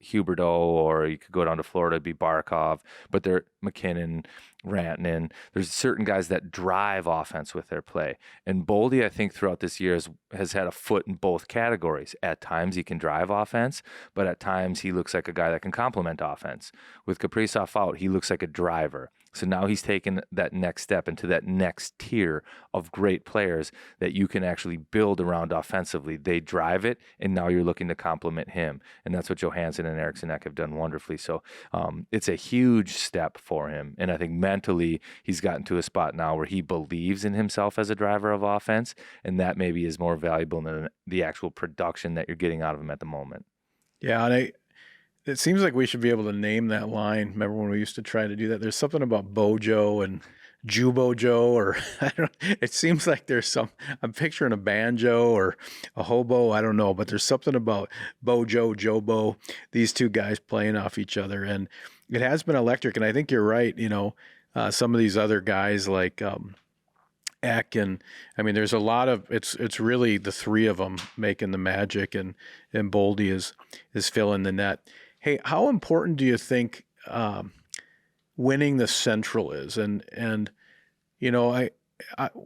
Huberdeau, or you could go down to Florida, it'd be Barkov, but they're McKinnon, Rantanen. There's certain guys that drive offense with their play. And Boldy, I think, throughout this year has had a foot in both categories. At times he can drive offense, but at times he looks like a guy that can complement offense. With Kaprizov out, he looks like a driver. So now he's taken that next step into that next tier of great players that you can actually build around offensively. They drive it, and now you're looking to complement him. And that's what Johansson and Eriksson Ek have done wonderfully. So it's a huge step for him. And I think mentally he's gotten to a spot now where he believes in himself as a driver of offense, and that maybe is more valuable than the actual production that you're getting out of him at the moment. Yeah, and it seems like we should be able to name that line. Remember when we used to try to do that? There's something about Bojo and Jubo Joe, or I don't. It seems like there's some. I'm picturing a banjo or a hobo. I don't know, but there's something about Bojo, Jobo. These two guys playing off each other, and it has been electric. And I think you're right. Some of these other guys like Eck, and I mean, there's a lot of. It's really the three of them making the magic, and Boldy is filling the net. Hey, how important do you think winning the Central is? And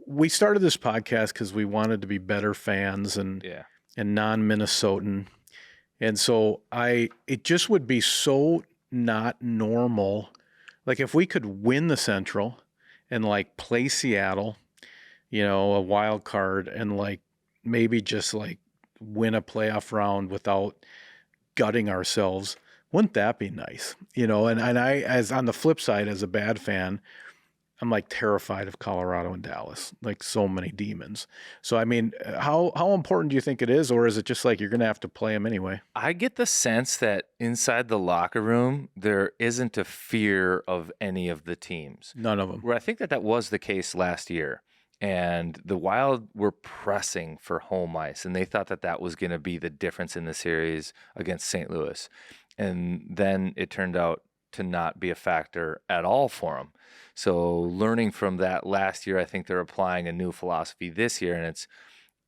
we started this podcast because we wanted to be better fans and non-Minnesotan, and so it just would be so not normal. Like if we could win the Central and like play Seattle, a wild card, and like maybe just like win a playoff round without gutting ourselves. Wouldn't that be nice? And I, as on the flip side, as a bad fan, I'm like terrified of Colorado and Dallas, like so many demons. So, I mean, how important do you think it is? Or is it just like you're going to have to play them anyway? I get the sense that inside the locker room, there isn't a fear of any of the teams. None of them. Where I think that was the case last year. And the Wild were pressing for home ice, and they thought that was going to be the difference in the series against St. Louis. And then it turned out to not be a factor at all for them. So learning from that last year, I think they're applying a new philosophy this year, and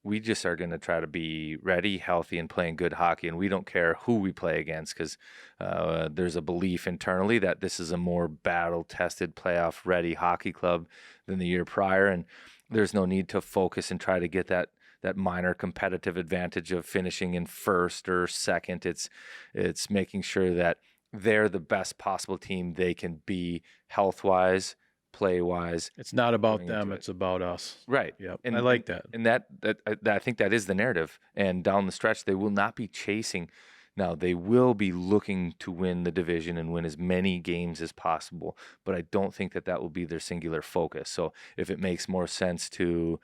we just are going to try to be ready, healthy, and playing good hockey, and we don't care who we play against because there's a belief internally that this is a more battle-tested, playoff-ready hockey club than the year prior, and there's no need to focus and try to get that minor competitive advantage of finishing in first or second. It's making sure that they're the best possible team they can be health-wise, play-wise. It's not about them, it's about us. Right. Yep. And I like that. And that I think that is the narrative. And down the stretch, they will not be chasing. Now, they will be looking to win the division and win as many games as possible, but I don't think that will be their singular focus. So if it makes more sense to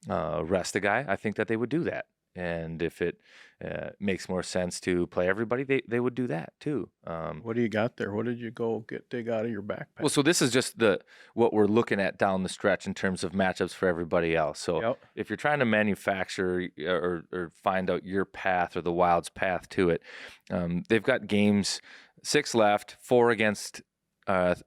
rest a guy, I think that they would do that. And if it makes more sense to play everybody, they would do that too. What do you got there? What did you dig out of your backpack? Well, so this is just what we're looking at down the stretch in terms of matchups for everybody else. So if you're trying to manufacture or find out your path or the Wild's path to it, they've got games 6 left, 4 against 5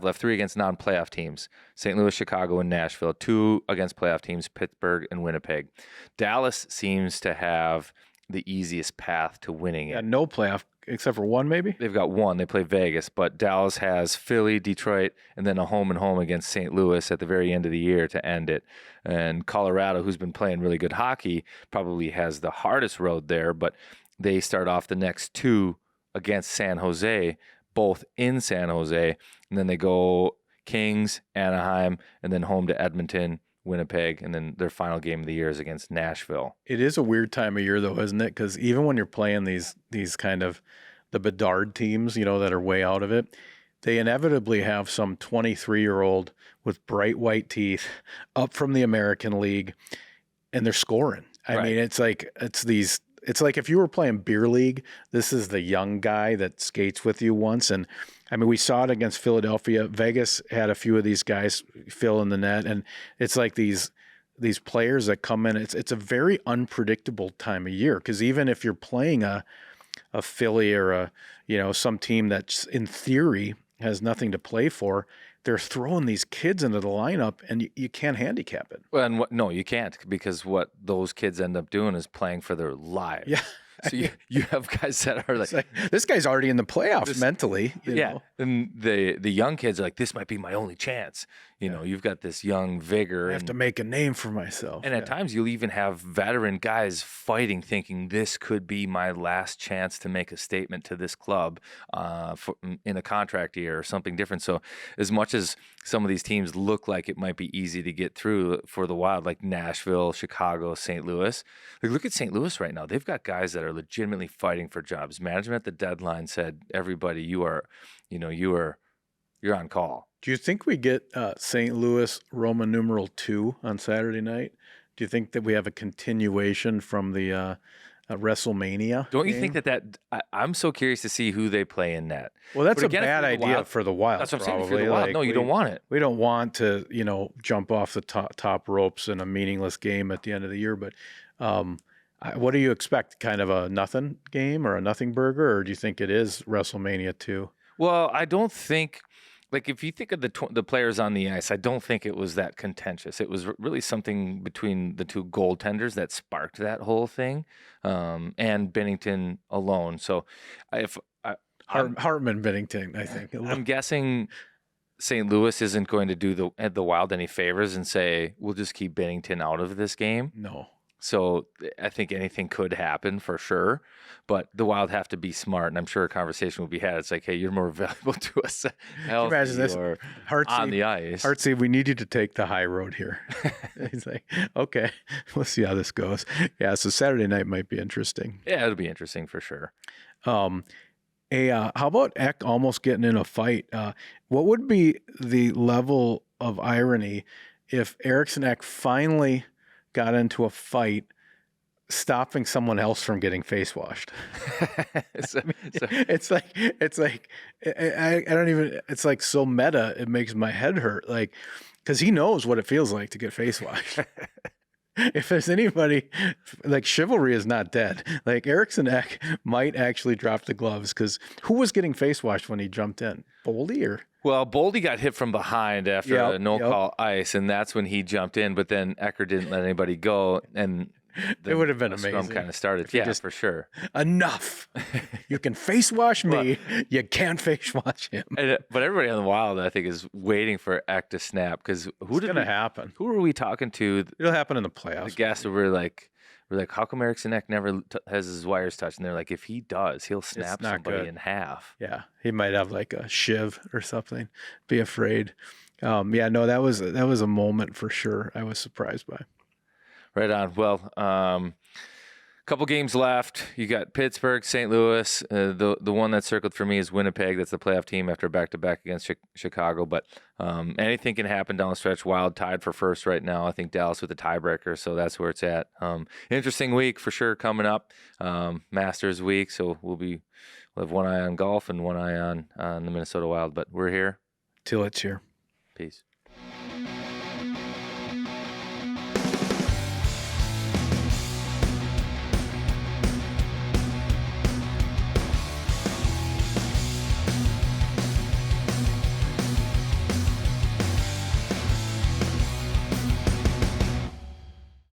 left, 3 against non-playoff teams, St. Louis, Chicago, and Nashville, 2 against playoff teams, Pittsburgh and Winnipeg. Dallas seems to have the easiest path to winning it. No playoff, except for one maybe? They've got one. They play Vegas, but Dallas has Philly, Detroit, and then a home and home against St. Louis at the very end of the year to end it. And Colorado, who's been playing really good hockey, probably has the hardest road there, but they start off the next 2 against San Jose, both in San Jose, and then they go Kings, Anaheim, and then home to Edmonton, Winnipeg, and then their final game of the year is against Nashville. It is a weird time of year, though, isn't it? Because even when you're playing these kind of the Bedard teams, that are way out of it, they inevitably have some 23-year-old with bright white teeth up from the American League, and they're scoring. I mean, it's like it's these it's like if you were playing beer league, this is the young guy that skates with you once. And I mean, we saw it against Philadelphia. Vegas had a few of these guys fill in the net, and it's like these players that come in. It's a very unpredictable time of year, because even if you're playing a Philly or some team that's in theory has nothing to play for, they're throwing these kids into the lineup, and you can't handicap it. Well, and no, you can't, because what those kids end up doing is playing for their lives. Yeah. So you have guys that are like this guy's already in the playoffs mentally. You know? And the young kids are like, this might be my only chance. You've got this young vigor. I have to make a name for myself. And at times you'll even have veteran guys fighting, thinking this could be my last chance to make a statement to this club in a contract year or something different. So as much as some of these teams look like it might be easy to get through for the Wild, like Nashville, Chicago, St. Louis, like look at St. Louis right now. They've got guys that are legitimately fighting for jobs. Management at the deadline said, everybody, you're on call. Do you think we get St. Louis Roman numeral 2 on Saturday night? Do you think that we have a continuation from the WrestleMania? Don't you game? think that I'm so curious to see who they play in net. Well, that's But again, a bad if you're the idea Wild, for the Wild. That's what I'm saying. probably. If you're the Wild, Like, no, you don't want it. We don't want to, jump off the top ropes in a meaningless game at the end of the year. But what do you expect? Kind of a nothing game or a nothing burger, or do you think it is WrestleMania 2? Well, I don't think. Like, if you think of the players on the ice, I don't think it was that contentious. It was really something between the two goaltenders that sparked that whole thing, and Bennington alone. So, Hartman Bennington, I think. I'm guessing St. Louis isn't going to do the Wild any favors and say, we'll just keep Bennington out of this game. No. So I think anything could happen for sure, but the Wild have to be smart, and I'm sure a conversation will be had. It's like, hey, you're more valuable to us healthy or on the ice. Hartsey, we need you to take the high road here. He's like, okay, we'll see how this goes. Yeah, so Saturday night might be interesting. Yeah, it'll be interesting for sure. How about Eck almost getting in a fight? What would be the level of irony if Eriksson Ek finally got into a fight, stopping someone else from getting face washed? It's like I don't even. It's like so meta. It makes my head hurt. Like, because he knows what it feels like to get face washed. If there's anybody, like, chivalry is not dead. Like, Eriksson Ek might actually drop the gloves, because who was getting face washed when he jumped in? Boldy or? Well, Boldy got hit from behind after a no-call ice, and that's when he jumped in. But then Ecker didn't let anybody go, and it would have been amazing. amazing. Scrum kind of started. Yeah, for sure. Enough. You can face wash me. You can't face wash him. But everybody on the Wild, I think, is waiting for Eck to snap, because who's going to happen? Who are we talking to? It'll happen in the playoffs. The guests we're like, how come Eriksson Ek never has his wires touched? And they're like, if he does, he'll snap somebody in half. Yeah, he might have like a shiv or something. Be afraid. That was a moment for sure. I was surprised by. Right on. Well, couple games left. You got Pittsburgh, St. Louis. The one that's circled for me is Winnipeg. That's the playoff team after back-to-back against Chicago. But anything can happen down the stretch. Wild tied for first right now. I think Dallas with the tiebreaker, so that's where it's at. Interesting week for sure coming up. Masters week, so we'll have one eye on golf and one eye on the Minnesota Wild. But we're here Till it's here. Peace.